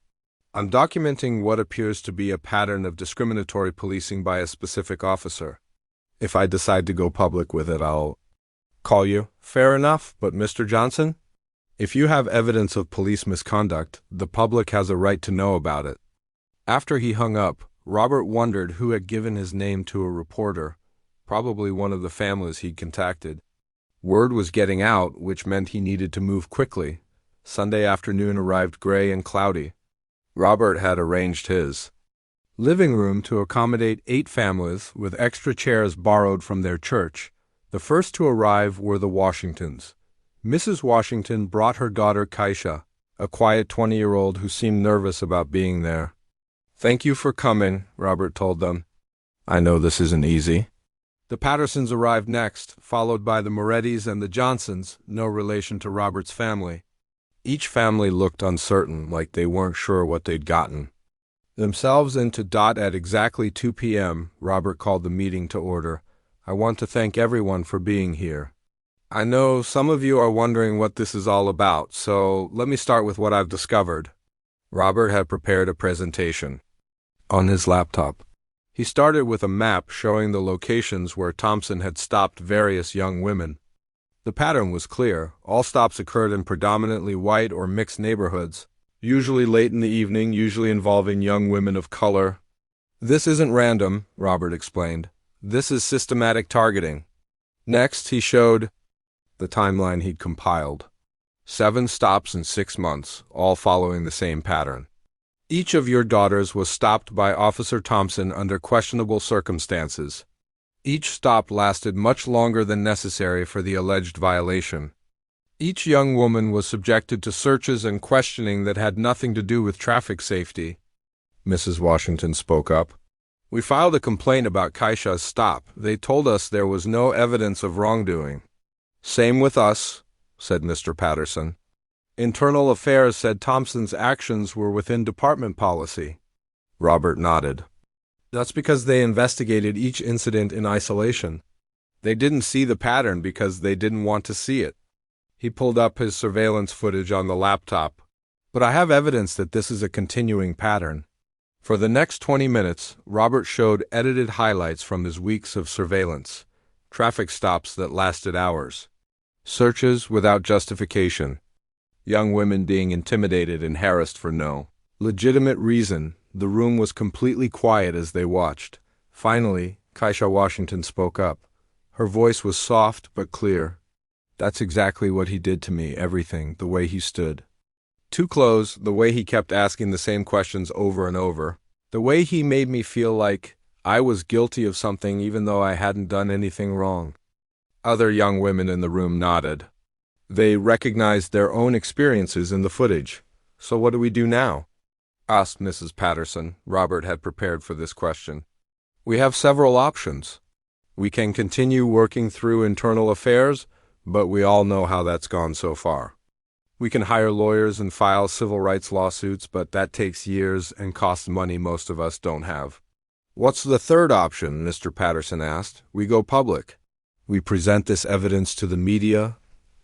"I'm documenting what appears to be a pattern of discriminatory policing by a specific officer. If I decide to go public with it, I'll call you." "Fair enough, but Mr. Johnson, if you have evidence of police misconduct, the public has a right to know about it." After he hung up, Robert wondered who had given his name to a reporter, probably one of the families he'd contacted. Word was getting out, which meant he needed to move quickly. Sunday afternoon arrived gray and cloudy. Robert had arranged his living room to accommodate 8 families with extra chairs borrowed from their church. The first to arrive were the Washingtons. Mrs. Washington brought her daughter Kaisha, a quiet 20-year-old who seemed nervous about being there. "Thank you for coming," Robert told them. "I know this isn't easy." The Pattersons arrived next, followed by the Morettis and the Johnsons, no relation to Robert's family. Each family looked uncertain, like they weren't sure what they'd gotten. Themselves into at exactly 2 p.m., Robert called the meeting to order. "I want to thank everyone for being here. I know some of you are wondering what this is all about, so let me start with what I've discovered." Robert had prepared a presentation on his laptop. He started with a map showing the locations where Thompson had stopped various young women. The pattern was clear. All stops occurred in predominantly white or mixed neighborhoods, usually late in the evening, usually involving young women of color. "This isn't random," Robert explained. "This is systematic targeting." Next, he showed the timeline he'd compiled. 7 stops in 6 months, all following the same pattern. Each of your daughters was stopped by Officer Thompson under questionable circumstances. Each stop lasted much longer than necessary for the alleged violation. Each young woman was subjected to searches and questioning that had nothing to do with traffic safety. Mrs. Washington spoke up. "We filed a complaint about Kaisha's stop. They told us there was no evidence of wrongdoing." "Same with us," said Mr. Patterson. "Internal Affairs said Thompson's actions were within department policy." Robert nodded. "That's because they investigated each incident in isolation. They didn't see the pattern because they didn't want to see it." He pulled up his surveillance footage on the laptop. "But I have evidence that this is a continuing pattern." For the next 20 minutes, Robert showed edited highlights from his weeks of surveillance, traffic stops that lasted hours, searches without justification, young women being intimidated and harassed for no legitimate reason. The room was completely quiet as they watched. Finally, Kaisha Washington spoke up. Her voice was soft but clear. "That's exactly what he did to me, everything, the way he stood. Too close, the way he kept asking the same questions over and over. The way he made me feel like I was guilty of something even though I hadn't done anything wrong." Other young women in the room nodded. They recognized their own experiences in the footage. "So what do we do now?" asked Mrs. Patterson. Robert had prepared for this question. "We have several options. We can continue working through internal affairs, but we all know how that's gone so far. We can hire lawyers and file civil rights lawsuits, but that takes years and costs money most of us don't have." "What's the third option?" Mr. Patterson asked. "We go public. We present this evidence to the media,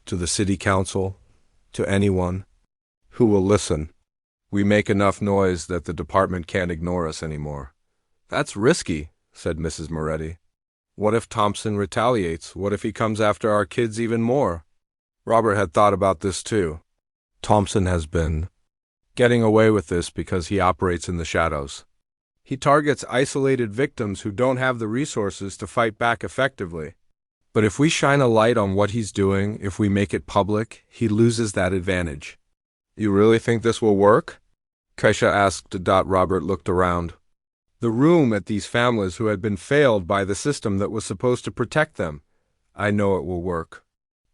to the city council, to anyone who will listen. We make enough noise that the department can't ignore us anymore." "That's risky," said Mrs. Moretti. "What if Thompson retaliates? What if he comes after our kids even more?" Robert had thought about this too. Thompson has been getting away with this because he operates in the shadows. He targets isolated victims who don't have the resources to fight back effectively. But if we shine a light on what he's doing, if we make it public, he loses that advantage. "You really think this will work?" Kaisha asked. Robert looked around the room at these families who had been failed by the system that was supposed to protect them. "I know it will work.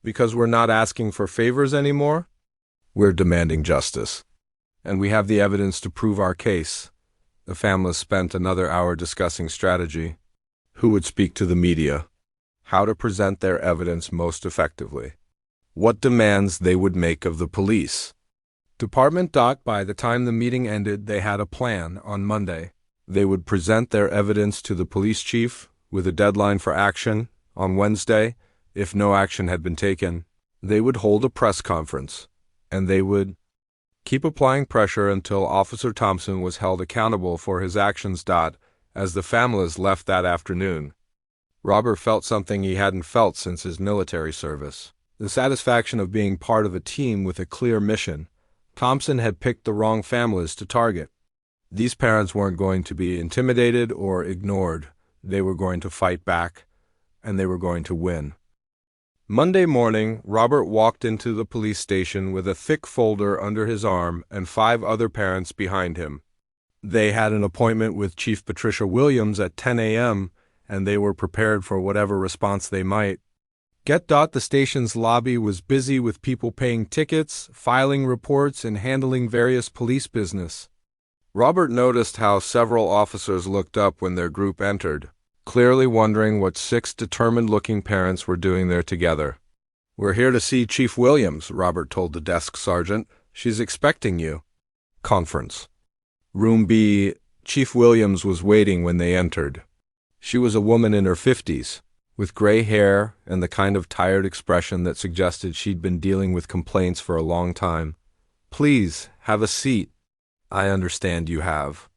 Because we're not asking for favors anymore. We're demanding justice. And we have the evidence to prove our case." The families spent another hour discussing strategy. Who would speak to the media? How to present their evidence most effectively. What demands they would make of the police. Department. By the time the meeting ended, they had a plan. On Monday, they would present their evidence to the police chief with a deadline for action. On Wednesday, if no action had been taken, they would hold a press conference, and they would keep applying pressure until Officer Thompson was held accountable for his actions. As the families left that afternoon, Robert felt something he hadn't felt since his military service. The satisfaction of being part of a team with a clear mission. Thompson had picked the wrong families to target. These parents weren't going to be intimidated or ignored. They were going to fight back, and they were going to win. Monday morning, Robert walked into the police station with a thick folder under his arm and 5 other parents behind him. They had an appointment with Chief Patricia Williams at 10 a.m., and they were prepared for whatever response they might get. The station's lobby was busy with people paying tickets, filing reports, and handling various police business. Robert noticed how several officers looked up when their group entered, clearly wondering what 6 determined-looking parents were doing there together. "We're here to see Chief Williams," Robert told the desk sergeant. "She's expecting you." Conference. Room B. Chief Williams was waiting when they entered. She was a woman in her 50s, with gray hair and the kind of tired expression that suggested she'd been dealing with complaints for a long time. "Please, have a seat. I understand you have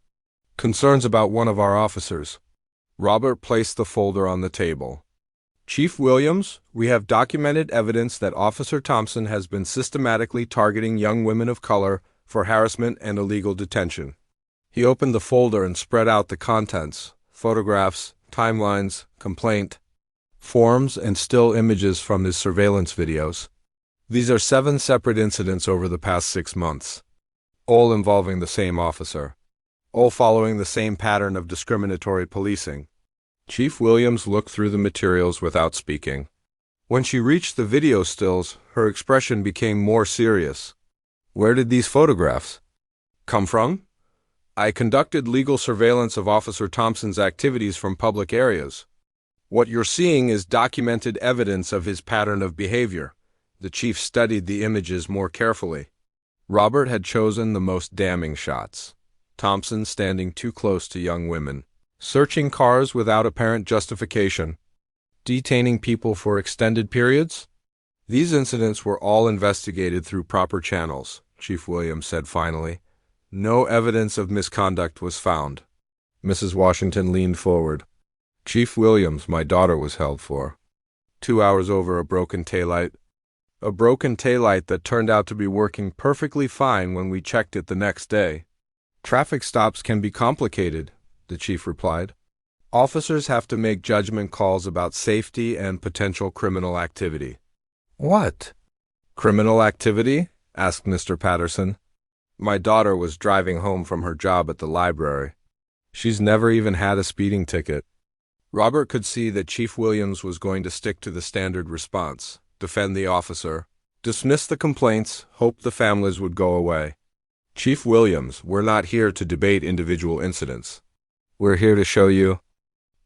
concerns about one of our officers." Robert placed the folder on the table. Chief Williams, we have documented evidence that Officer Thompson has been systematically targeting young women of color for harassment and illegal detention. He opened the folder and spread out the contents: photographs, timelines, complaint forms, and still images from his surveillance videos. These are 7 separate incidents over the past 6 months, all involving the same officer, all following the same pattern of discriminatory policing. Chief Williams looked through the materials without speaking. When she reached the video stills, her expression became more serious. Where did these photographs come from? I conducted legal surveillance of Officer Thompson's activities from public areas. What you're seeing is documented evidence of his pattern of behavior. The chief studied the images more carefully. Robert had chosen the most damning shots. Thompson standing too close to young women, searching cars without apparent justification, detaining people for extended periods. These incidents were all investigated through proper channels, Chief Williams said finally. No evidence of misconduct was found. Mrs. Washington leaned forward. Chief Williams, my daughter was held for 2 hours over a broken taillight. A broken taillight that turned out to be working perfectly fine when we checked it the next day. Traffic stops can be complicated, the chief replied. Officers have to make judgment calls about safety and potential criminal activity. What? Criminal activity? Asked Mr. Patterson. My daughter was driving home from her job at the library. She's never even had a speeding ticket. Robert could see that Chief Williams was going to stick to the standard response: defend the officer, dismiss the complaints, hope the families would go away. Chief Williams, we're not here to debate individual incidents. We're here to show you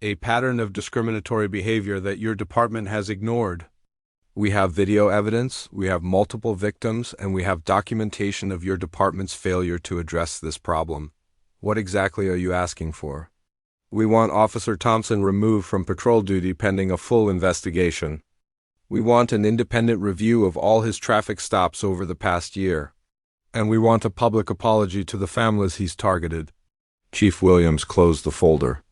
a pattern of discriminatory behavior that your department has ignored. We have video evidence, we have multiple victims, and we have documentation of your department's failure to address this problem. What exactly are you asking for? We want Officer Thompson removed from patrol duty pending a full investigation. We want an independent review of all his traffic stops over the past year. And we want a public apology to the families he's targeted. Chief Williams closed the folder.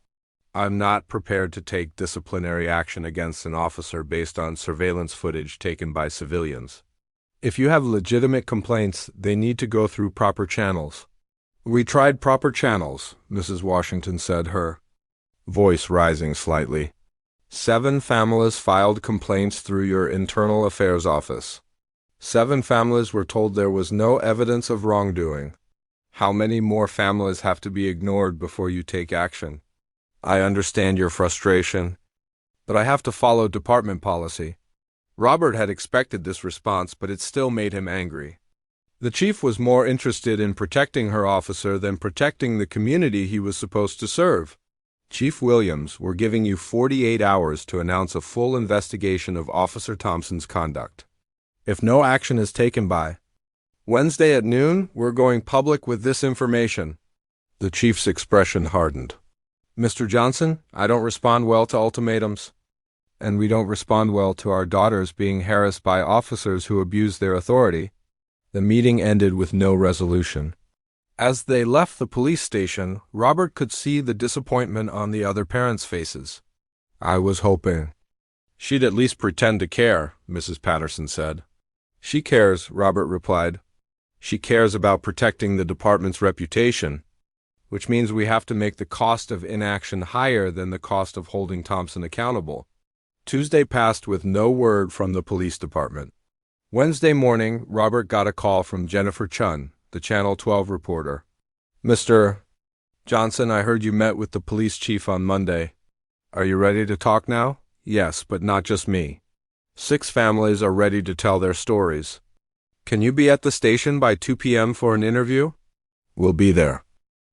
I'm not prepared to take disciplinary action against an officer based on surveillance footage taken by civilians. If you have legitimate complaints, they need to go through proper channels. We tried proper channels, Mrs. Washington said, her voice rising slightly. 7 families filed complaints through your internal affairs office. 7 families were told there was no evidence of wrongdoing. How many more families have to be ignored before you take action? I understand your frustration, but I have to follow department policy. Robert had expected this response, but it still made him angry. The chief was more interested in protecting her officer than protecting the community he was supposed to serve. Chief Williams, we're giving you 48 hours to announce a full investigation of Officer Thompson's conduct. If no action is taken by Wednesday at noon, we're going public with this information. The chief's expression hardened. Mr. Johnson, I don't respond well to ultimatums, and we don't respond well to our daughters being harassed by officers who abuse their authority. The meeting ended with no resolution. As they left the police station, Robert could see the disappointment on the other parents' faces. I was hoping she'd at least pretend to care, Mrs. Patterson said. She cares, Robert replied. She cares about protecting the department's reputation, which means we have to make the cost of inaction higher than the cost of holding Thompson accountable. Tuesday passed with no word from the police department. Wednesday morning, Robert got a call from Jennifer Chun, the Channel 12 reporter. Mr. Johnson, I heard you met with the police chief on Monday. Are you ready to talk now? Yes, but not just me. 6 families are ready to tell their stories. Can you be at the station by 2 p.m. for an interview? We'll be there.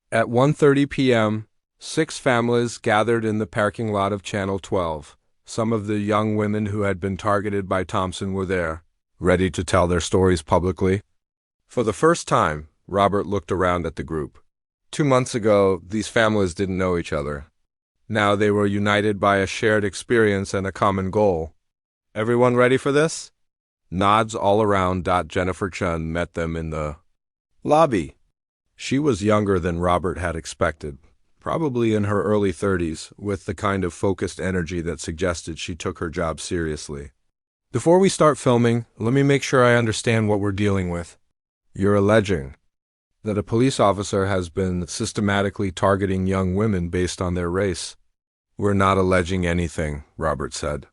At 1:30 p.m., 6 families gathered in the parking lot of Channel 12. Some of the young women who had been targeted by Thompson were there, ready to tell their stories publicly. For the first time, Robert looked around at the group. 2 months ago, these families didn't know each other. Now they were united by a shared experience and a common goal. Everyone ready for this? Nods all around. Jennifer Chun met them in the lobby. She was younger than Robert had expected, probably in her early 30s, with the kind of focused energy that suggested she took her job seriously. Before we start filming, let me make sure I understand what we're dealing with. You're alleging that a police officer has been systematically targeting young women based on their race. We're not alleging anything, Robert said.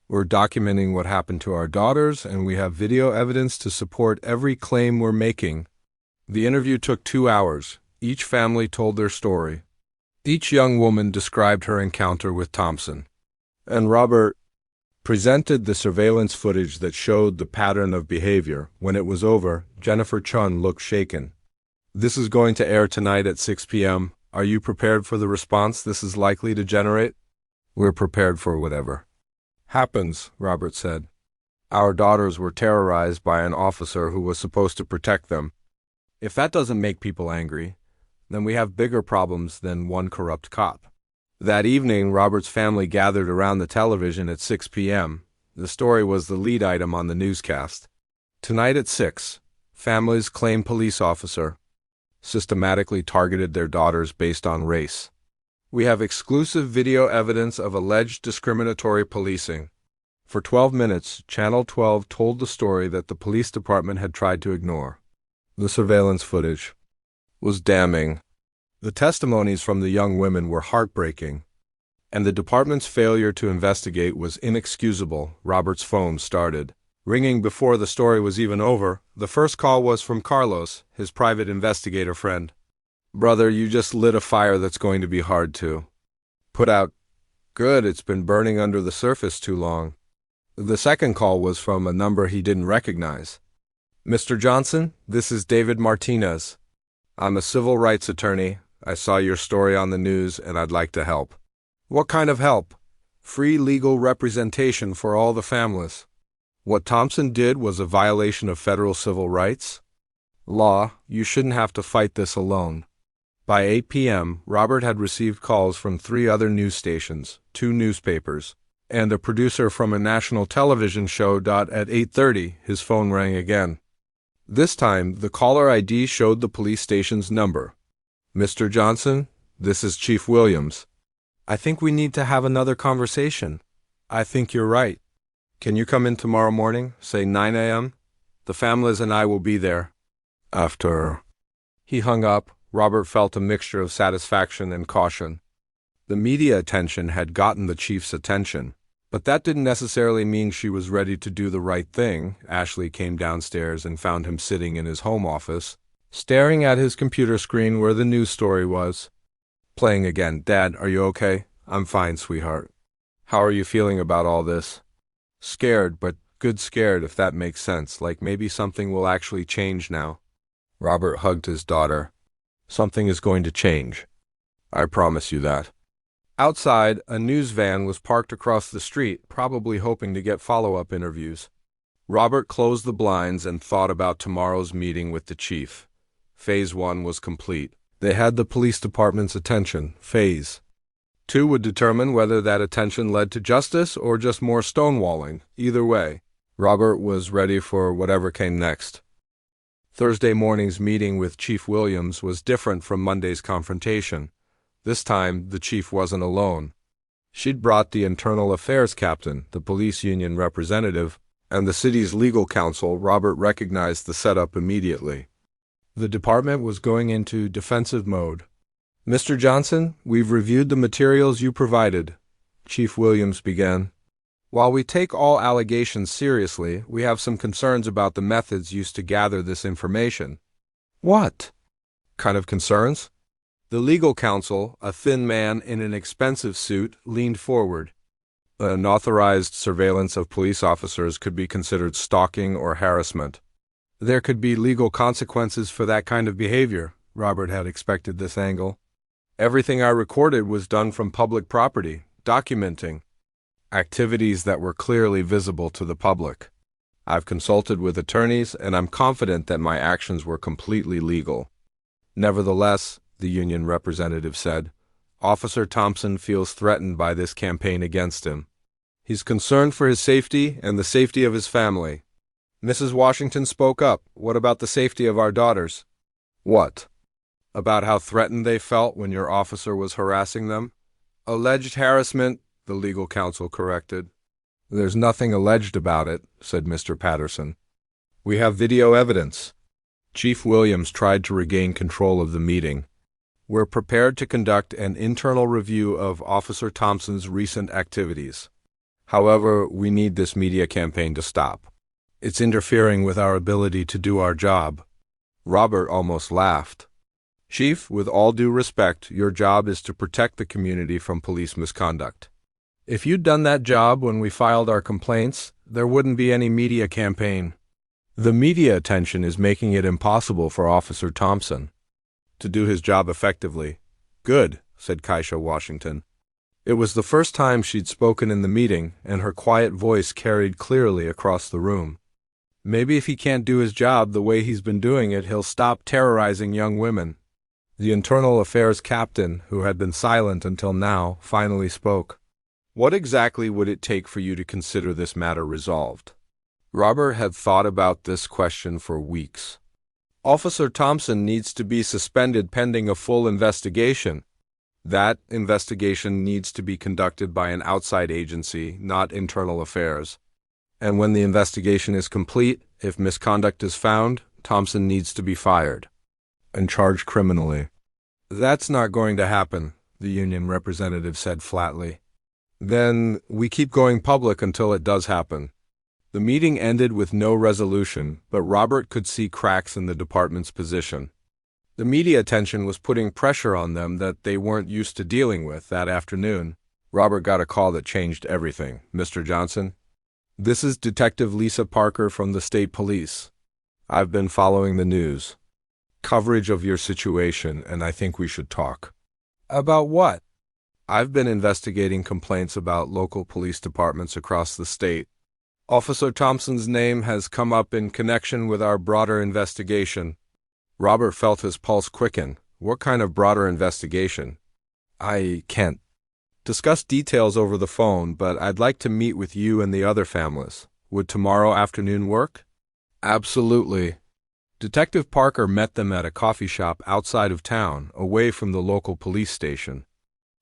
We're documenting what happened to our daughters, and we have video evidence to support every claim we're making. The interview took 2 hours. Each family told their story. Each young woman described her encounter with Thompson. And Robert presented the surveillance footage that showed the pattern of behavior. When it was over, Jennifer Chun looked shaken. This is going to air tonight at 6 p.m. Are you prepared for the response this is likely to generate? We're prepared for whatever happens, Robert said. Our daughters were terrorized by an officer who was supposed to protect them. If that doesn't make people angry, then we have bigger problems than one corrupt cop. That evening, Robert's family gathered around the television at 6 p.m. The story was the lead item on the newscast. Tonight at 6, families claim police officer systematically targeted their daughters based on race. We have exclusive video evidence of alleged discriminatory policing. For 12 minutes, Channel 12 told the story that the police department had tried to ignore. The surveillance footage was damning. The testimonies from the young women were heartbreaking, and the department's failure to investigate was inexcusable. Robert's phone started ringing before the story was even over. The first call was from Carlos, his private investigator friend. Brother, you just lit a fire that's going to be hard to put out. Good, it's been burning under the surface too long. The second call was from a number he didn't recognize. Mr. Johnson, this is David Martinez. I'm a civil rights attorney. I saw your story on the news and I'd like to help. What kind of help? Free legal representation for all the families. What Thompson did was a violation of federal civil rights law. You shouldn't have to fight this alone. By 8 p.m., Robert had received calls from 3 other news stations, 2 newspapers, and a producer from a national television show. At 8:30, his phone rang again. This time, the caller ID showed the police station's number. Mr. Johnson, this is Chief Williams. I think we need to have another conversation. I think you're right. Can you come in tomorrow morning, say 9 a.m.? The families and I will be there. After he hung up, Robert felt a mixture of satisfaction and caution. The media attention had gotten the chief's attention, but that didn't necessarily mean she was ready to do the right thing. Ashley came downstairs and found him sitting in his home office, staring at his computer screen where the news story was. Playing again. Dad, are you okay? I'm fine, sweetheart. How are you feeling about all this? Scared, but good scared, if that makes sense, like maybe something will actually change now. Robert hugged his daughter. Something is going to change. I promise you that. Outside, a news van was parked across the street, probably hoping to get follow-up interviews. Robert closed the blinds and thought about tomorrow's meeting with the chief. Phase 1 was complete. They had the police department's attention. Phase 2 would determine whether that attention led to justice or just more stonewalling. Either way, Robert was ready for whatever came next. Thursday morning's meeting with Chief Williams was different from Monday's confrontation. This time, the chief wasn't alone. She'd brought the internal affairs captain, the police union representative, and the city's legal counsel. Robert recognized the setup immediately. The department was going into defensive mode. Mr. Johnson, we've reviewed the materials you provided, Chief Williams began. While we take all allegations seriously, we have some concerns about the methods used to gather this information. What kind of concerns? The legal counsel, a thin man in an expensive suit, leaned forward. Unauthorized surveillance of police officers could be considered stalking or harassment. There could be legal consequences for that kind of behavior. Robert had expected this angle. Everything I recorded was done from public property, documenting activities that were clearly visible to the public. I've consulted with attorneys, and I'm confident that my actions were completely legal. Nevertheless, the union representative said, Officer Thompson feels threatened by this campaign against him. He's concerned for his safety and the safety of his family. Mrs. Washington spoke up. What about the safety of our daughters? What About how threatened they felt when your officer was harassing them? Alleged harassment, the legal counsel corrected. There's nothing alleged about it, said Mr. Patterson. We have video evidence. Chief Williams tried to regain control of the meeting. We're prepared to conduct an internal review of Officer Thompson's recent activities. However, we need this media campaign to stop. It's interfering with our ability to do our job. Robert almost laughed. Chief, with all due respect, your job is to protect the community from police misconduct. If you'd done that job when we filed our complaints, there wouldn't be any media campaign. The media attention is making it impossible for Officer Thompson to do his job effectively. Good, said Keisha Washington. It was the first time she'd spoken in the meeting, and her quiet voice carried clearly across the room. Maybe if he can't do his job the way he's been doing it, he'll stop terrorizing young women. The Internal Affairs captain, who had been silent until now, finally spoke. What exactly would it take for you to consider this matter resolved? Robert had thought about this question for weeks. Officer Thompson needs to be suspended pending a full investigation. That investigation needs to be conducted by an outside agency, not Internal Affairs. And when the investigation is complete, if misconduct is found, Thompson needs to be fired and charged criminally. That's not going to happen, the union representative said flatly. Then we keep going public until it does happen. The meeting ended with no resolution, but Robert could see cracks in the department's position. The media attention was putting pressure on them that they weren't used to dealing with that afternoon. Robert got a call that changed everything. Mr. Johnson? This is Detective Lisa Parker from the State Police. I've been following the news. Coverage of your situation, and I think we should talk. About what? I've been investigating complaints about local police departments across the state. Officer Thompson's name has come up in connection with our broader investigation. Robert felt his pulse quicken. What kind of broader investigation? I can't discuss details over the phone, but I'd like to meet with you and the other families. Would tomorrow afternoon work? Absolutely. Detective Parker met them at a coffee shop outside of town, away from the local police station.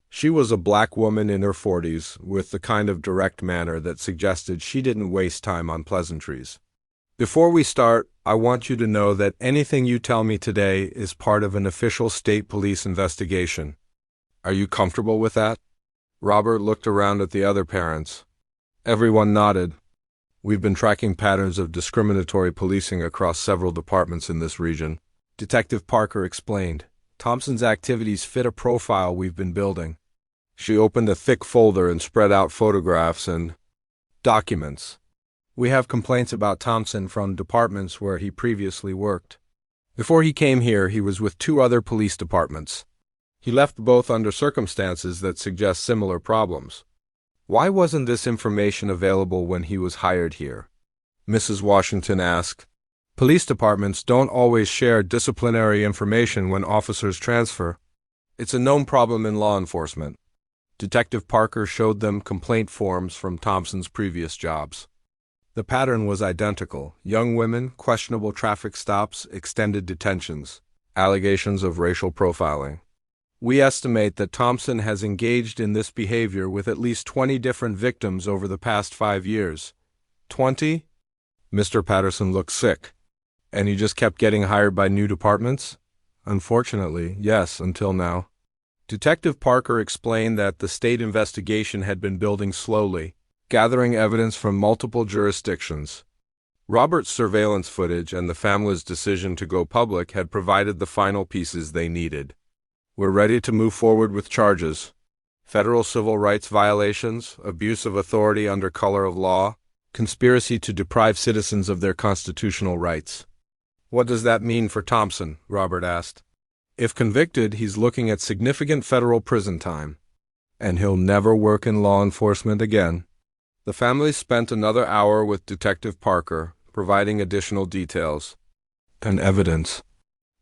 She was a black woman in her 40s, with the kind of direct manner that suggested she didn't waste time on pleasantries. Before we start, I want you to know that anything you tell me today is part of an official state police investigation. Are you comfortable with that? Robert looked around at the other parents. Everyone nodded. We've been tracking patterns of discriminatory policing across several departments in this region. Detective Parker explained. Thompson's activities fit a profile we've been building. She opened a thick folder and spread out photographs and documents. We have complaints about Thompson from departments where he previously worked. Before he came here, he was with 2 other police departments. He left both under circumstances that suggest similar problems. Why wasn't this information available when he was hired here? Mrs. Washington asked. Police departments don't always share disciplinary information when officers transfer. It's a known problem in law enforcement. Detective Parker showed them complaint forms from Thompson's previous jobs. The pattern was identical: young women, questionable traffic stops, extended detentions, allegations of racial profiling. We estimate that Thompson has engaged in this behavior with at least 20 different victims over the past 5 years. 20? Mr. Patterson looked sick. And he just kept getting hired by new departments? Unfortunately, yes, until now. Detective Parker explained that the state investigation had been building slowly, gathering evidence from multiple jurisdictions. Robert's surveillance footage and the family's decision to go public had provided the final pieces they needed. We're ready to move forward with charges. Federal civil rights violations, abuse of authority under color of law, conspiracy to deprive citizens of their constitutional rights. What does that mean for Thompson? Robert asked. If convicted, he's looking at significant federal prison time, and he'll never work in law enforcement again. The family spent another hour with Detective Parker, providing additional details and evidence.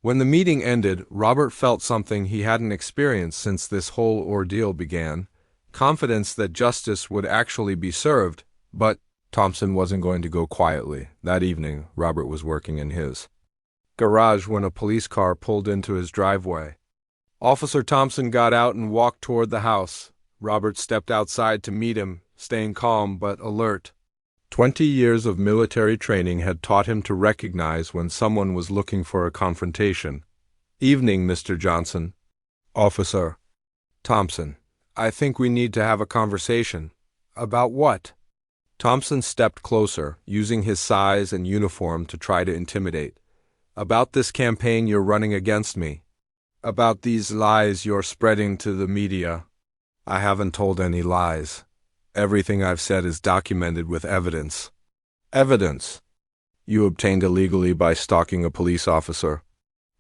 When the meeting ended, Robert felt something he hadn't experienced since this whole ordeal began: confidence that justice would actually be served. But Thompson wasn't going to go quietly. That evening, Robert was working in his garage when a police car pulled into his driveway. Officer Thompson got out and walked toward the house. Robert stepped outside to meet him, staying calm but alert. 20 years of military training had taught him to recognize when someone was looking for a confrontation. "Evening, Mr. Johnson." "Officer Thompson, I think we need to have a conversation." "About what?" Thompson stepped closer, using his size and uniform to try to intimidate. "About this campaign you're running against me. About these lies you're spreading to the media." "I haven't told any lies. Everything I've said is documented with evidence." "Evidence you obtained illegally by stalking a police officer."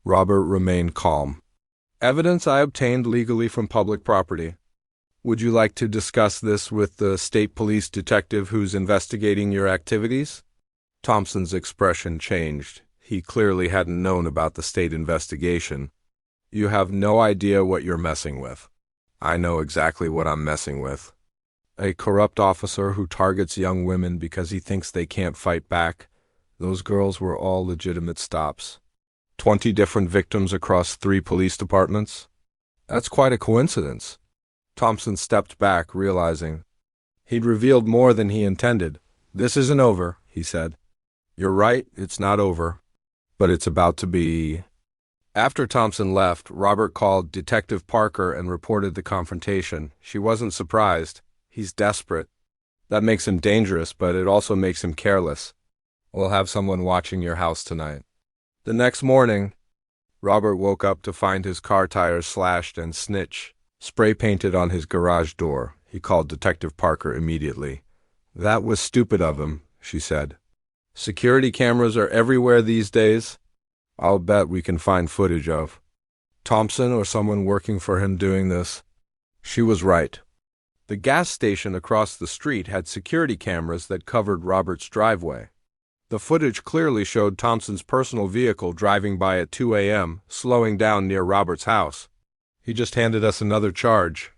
Robert remained calm. "Evidence I obtained legally from public property." "Would you like to discuss this with the state police detective who's investigating your activities?" Thompson's expression changed. He clearly hadn't known about the state investigation. "You have no idea what you're messing with." "I know exactly what I'm messing with. A corrupt officer who targets young women because he thinks they can't fight back. Those girls were all legitimate stops. 20 different victims across 3 police departments. That's quite a coincidence." Thompson stepped back, realizing he'd revealed more than he intended. "This isn't over," he said. "You're right, it's not over. But it's about to be." After Thompson left, Robert called Detective Parker and reported the confrontation. She wasn't surprised. He's desperate. That makes him dangerous, but it also makes him careless. "We'll have someone watching your house tonight." The next morning, Robert woke up to find his car tires slashed and snitch spray painted on his garage door. He called Detective Parker immediately. "That was stupid of him," she said. "Security cameras are everywhere these days. I'll bet we can find footage of Thompson or someone working for him doing this." She was right. The gas station across the street had security cameras that covered Robert's driveway. The footage clearly showed Thompson's personal vehicle driving by at 2 a.m., slowing down near Robert's house. "He just handed us another charge,"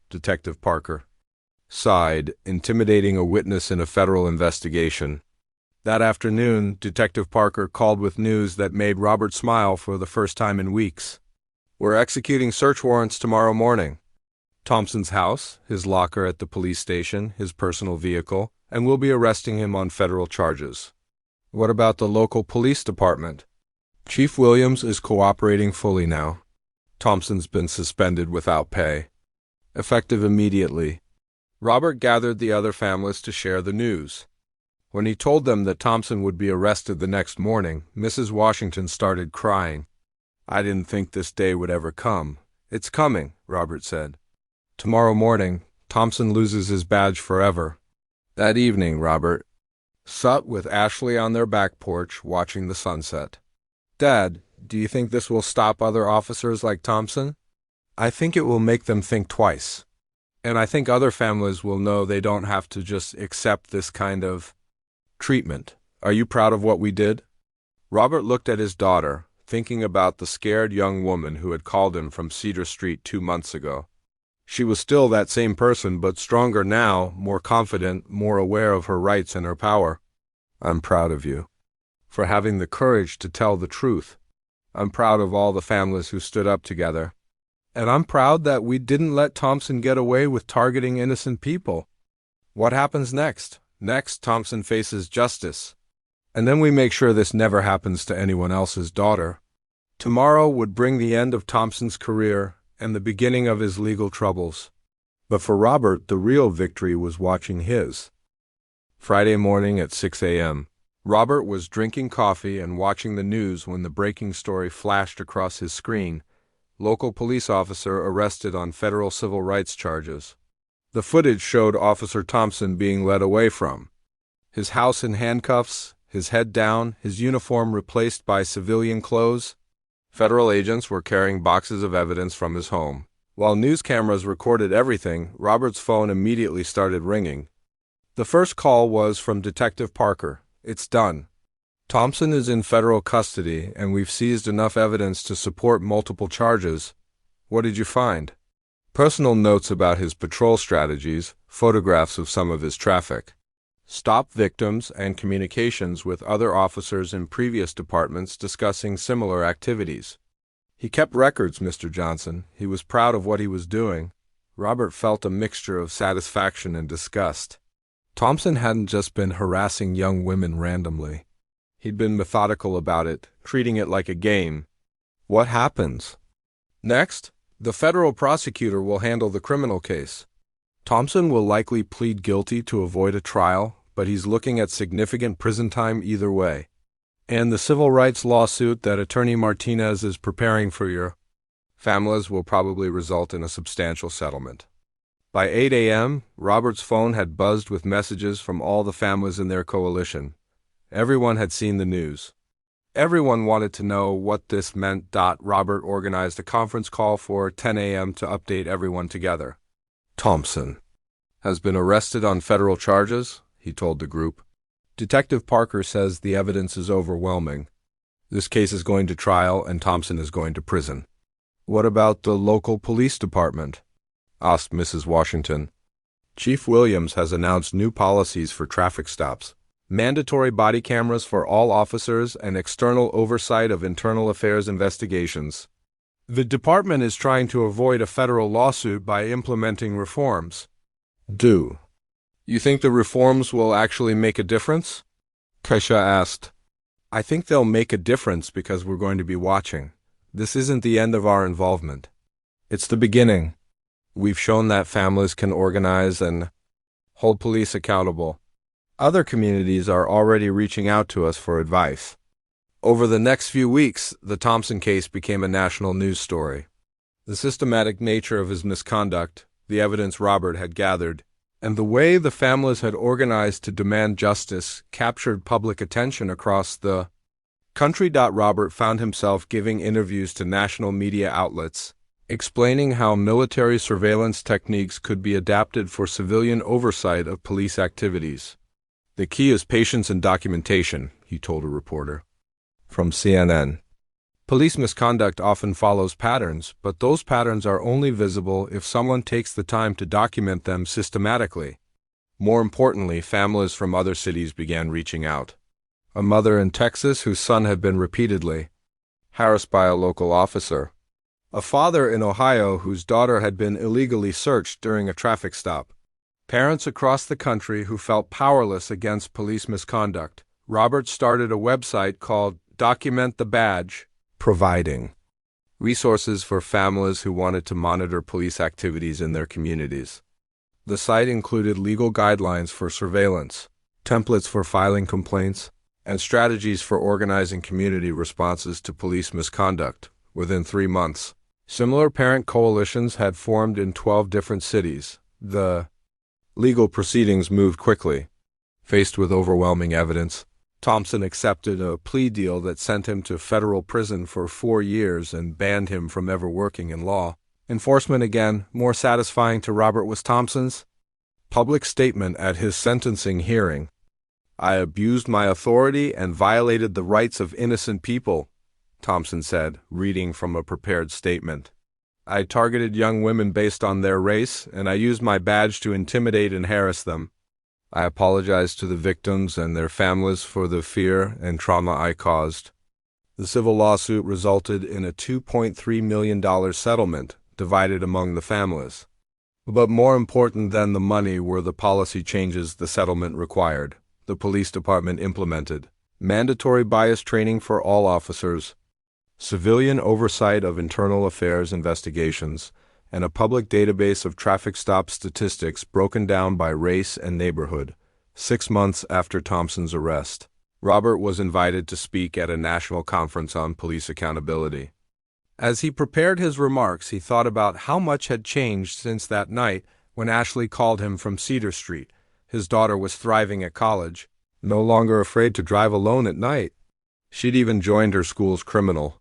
Detective Parker sighed, "intimidating a witness in a federal investigation." That afternoon, Detective Parker called with news that made Robert smile for the first time in weeks. "We're executing search warrants tomorrow morning. Thompson's house, his locker at the police station, his personal vehicle, and we'll be arresting him on federal charges." "What about the local police department?" "Chief Williams is cooperating fully now. Thompson's been suspended without pay, effective immediately." Robert gathered the other families to share the news. When he told them that Thompson would be arrested the next morning, Mrs. Washington started crying. "I didn't think this day would ever come." "It's coming," Robert said. "Tomorrow morning, Thompson loses his badge forever." That evening, Robert sat with Ashley on their back porch watching the sunset. "Dad, do you think this will stop other officers like Thompson?" "I think it will make them think twice. And I think other families will know they don't have to just accept this kind of treatment. Are you proud of what we did?" Robert looked at his daughter, thinking about the scared young woman who had called him from Cedar Street 2 months ago. She was still that same person, but stronger now, more confident, more aware of her rights and her power. "I'm proud of you for having the courage to tell the truth. I'm proud of all the families who stood up together. And I'm proud that we didn't let Thompson get away with targeting innocent people." "What happens next?" "Next, Thompson faces justice. And then we make sure this never happens to anyone else's daughter." Tomorrow would bring the end of Thompson's career and the beginning of his legal troubles. But for Robert, the real victory was watching his. Friday morning at 6 a.m. Robert was drinking coffee and watching the news when the breaking story flashed across his screen. Local police officer arrested on federal civil rights charges. The footage showed Officer Thompson being led away from his house in handcuffs, his head down, his uniform replaced by civilian clothes. Federal agents were carrying boxes of evidence from his home. While news cameras recorded everything, Robert's phone immediately started ringing. The first call was from Detective Parker. "It's done. Thompson is in federal custody, and we've seized enough evidence to support multiple charges." "What did you find?" "Personal notes about his patrol strategies, photographs of some of his traffic." stop victims, and communications with other officers in previous departments discussing similar activities. He kept records, Mr. Johnson. He was proud of what he was doing. Robert felt a mixture of satisfaction and disgust. Thompson hadn't just been harassing young women randomly. He'd been methodical about it, treating it like a game. What happens? Next, the federal prosecutor will handle the criminal case. Thompson will likely plead guilty to avoid a trial, but he's looking at significant prison time either way. And the civil rights lawsuit that Attorney Martinez is preparing for your families will probably result in a substantial settlement. By 8 a.m., Robert's phone had buzzed with messages from all the families in their coalition. Everyone had seen the news. Everyone wanted to know what this meant. Robert organized a conference call for 10 a.m. to update everyone together. Thompson has been arrested on federal charges, he told the group. Detective Parker says the evidence is overwhelming. This case is going to trial and Thompson is going to prison. What about the local police department? Asked Mrs. Washington. Chief Williams has announced new policies for traffic stops. Mandatory body cameras for all officers and external oversight of internal affairs investigations. The department is trying to avoid a federal lawsuit by implementing reforms. Do you think the reforms will actually make a difference? Keisha asked. I think they'll make a difference because we're going to be watching. This isn't the end of our involvement. It's the beginning. We've shown that families can organize and hold police accountable. Other communities are already reaching out to us for advice. Over the next few weeks, the Thompson case became a national news story. The systematic nature of his misconduct, the evidence Robert had gathered, and the way the families had organized to demand justice captured public attention across the country. Robert found himself giving interviews to national media outlets, explaining how military surveillance techniques could be adapted for civilian oversight of police activities. The key is patience and documentation, he told a reporter. From CNN. Police misconduct often follows patterns, but those patterns are only visible if someone takes the time to document them systematically. More importantly, families from other cities began reaching out. A mother in Texas whose son had been repeatedly harassed by a local officer. A father in Ohio whose daughter had been illegally searched during a traffic stop. Parents across the country who felt powerless against police misconduct. Robert started a website called Document the Badge, providing resources for families who wanted to monitor police activities in their communities. The site included legal guidelines for surveillance, templates for filing complaints, and strategies for organizing community responses to police misconduct. Within 3 months, similar parent coalitions had formed in 12 different cities. The legal proceedings moved quickly. Faced with overwhelming evidence, Thompson accepted a plea deal that sent him to federal prison for 4 years and banned him from ever working in law enforcement again. More satisfying to Robert was Thompson's public statement at his sentencing hearing. I abused my authority and violated the rights of innocent people, Thompson said, reading from a prepared statement. I targeted young women based on their race, and I used my badge to intimidate and harass them. I apologize to the victims and their families for the fear and trauma I caused. The civil lawsuit resulted in a $2.3 million settlement divided among the families. But more important than the money were the policy changes the settlement required. The police department implemented mandatory bias training for all officers, civilian oversight of internal affairs investigations, and a public database of traffic stop statistics broken down by race and neighborhood. 6 months after Thompson's arrest, Robert was invited to speak at a national conference on police accountability. As he prepared his remarks, he thought about how much had changed since that night when Ashley called him from Cedar Street. His daughter was thriving at college, no longer afraid to drive alone at night. She'd even joined her school's criminal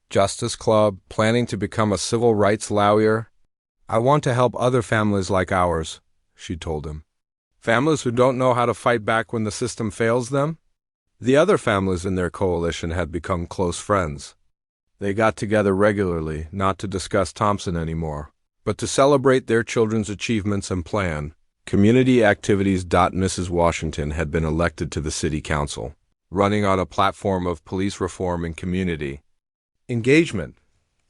justice club, planning to become a civil rights lawyer. I want to help other families like ours, she told him. Families who don't know how to fight back when the system fails them? The other families in their coalition had become close friends. They got together regularly, not to discuss Thompson anymore, but to celebrate their children's achievements and plan Community Activities. Mrs. Washington had been elected to the city council, running on a platform of police reform and community engagement.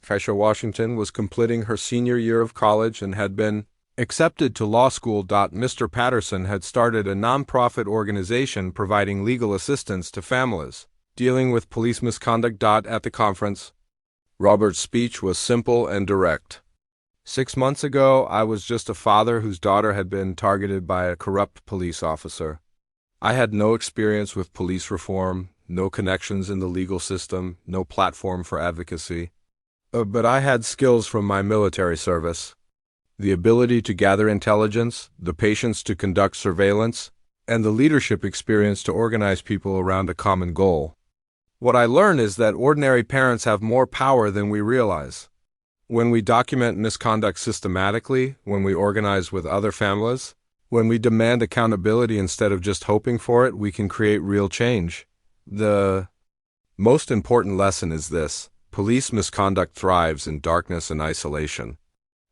Fisher Washington was completing her senior year of college and had been accepted to law school. Mr. Patterson had started a nonprofit organization providing legal assistance to families dealing with police misconduct. At the conference, Robert's speech was simple and direct. 6 months ago, I was just a father whose daughter had been targeted by a corrupt police officer. I had no experience with police reform, no connections in the legal system, no platform for advocacy. But I had skills from my military service: the ability to gather intelligence, the patience to conduct surveillance, and the leadership experience to organize people around a common goal. What I learned is that ordinary parents have more power than we realize. When we document misconduct systematically, when we organize with other families, when we demand accountability instead of just hoping for it, we can create real change. The most important lesson is this: police misconduct thrives in darkness and isolation.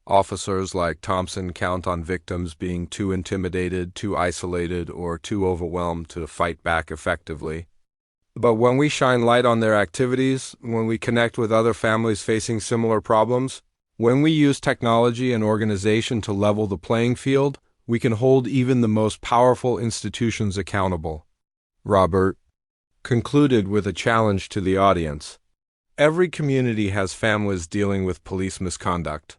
Officers like Thompson count on victims being too intimidated, too isolated, or too overwhelmed to fight back effectively. But when we shine light on their activities, when we connect with other families facing similar problems, when we use technology and organization to level the playing field, we can hold even the most powerful institutions accountable. Robert concluded with a challenge to the audience. Every community has families dealing with police misconduct.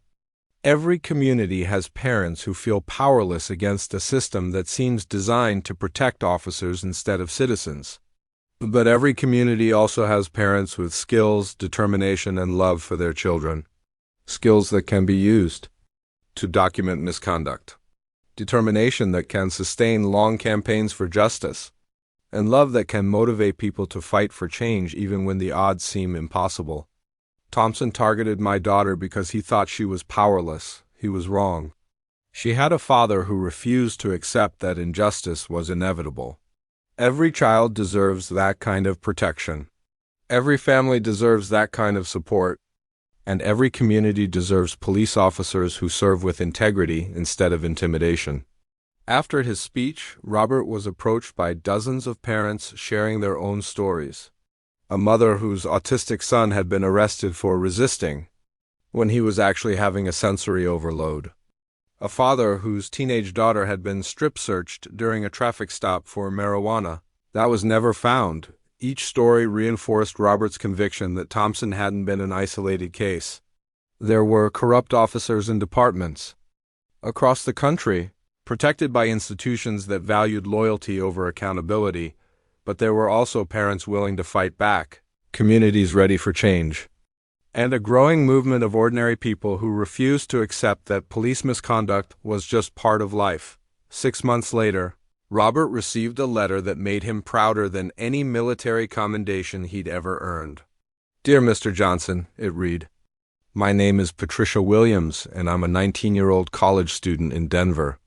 Every community has parents who feel powerless against a system that seems designed to protect officers instead of citizens. But every community also has parents with skills, determination, and love for their children. Skills that can be used to document misconduct. Determination that can sustain long campaigns for justice. And love that can motivate people to fight for change even when the odds seem impossible. Thompson targeted my daughter because he thought she was powerless. He was wrong. She had a father who refused to accept that injustice was inevitable. Every child deserves that kind of protection. Every family deserves that kind of support. And every community deserves police officers who serve with integrity instead of intimidation. After his speech, Robert was approached by dozens of parents sharing their own stories. A mother whose autistic son had been arrested for resisting when he was actually having a sensory overload. A father whose teenage daughter had been strip-searched during a traffic stop for marijuana that was never found. Each story reinforced Robert's conviction that Thompson hadn't been an isolated case. There were corrupt officers and departments across the country, protected by institutions that valued loyalty over accountability, but there were also parents willing to fight back, communities ready for change, and a growing movement of ordinary people who refused to accept that police misconduct was just part of life. 6 months later, Robert received a letter that made him prouder than any military commendation he'd ever earned. "Dear Mr. Johnson," it read, "my name is Patricia Williams, and I'm a 19-year-old college student in Denver.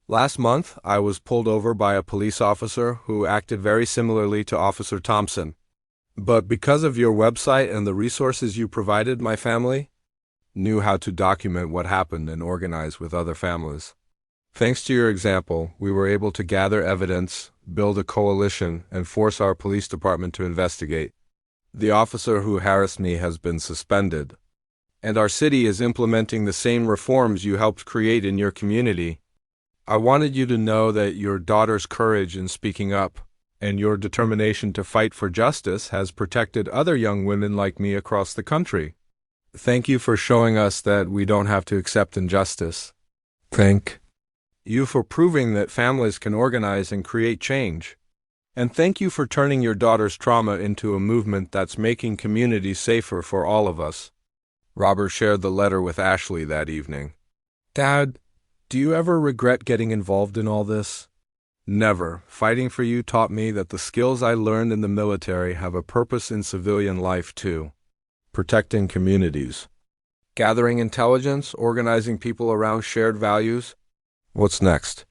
Last month, I was pulled over by a police officer who acted very similarly to Officer Thompson. But because of your website and the resources you provided, my family knew how to document what happened and organize with other families. Thanks to your example, we were able to gather evidence, build a coalition, and force our police department to investigate. The officer who harassed me has been suspended, and our city is implementing the same reforms you helped create in your community. I wanted you to know that your daughter's courage in speaking up and your determination to fight for justice has protected other young women like me across the country. Thank you for showing us that we don't have to accept injustice. Thank you for proving that families can organize and create change. And thank you for turning your daughter's trauma into a movement that's making communities safer for all of us." Robert shared the letter with Ashley that evening. "Dad, do you ever regret getting involved in all this?" "Never. Fighting for you taught me that the skills I learned in the military have a purpose in civilian life too. Protecting communities. Gathering intelligence, organizing people around shared values. What's next?"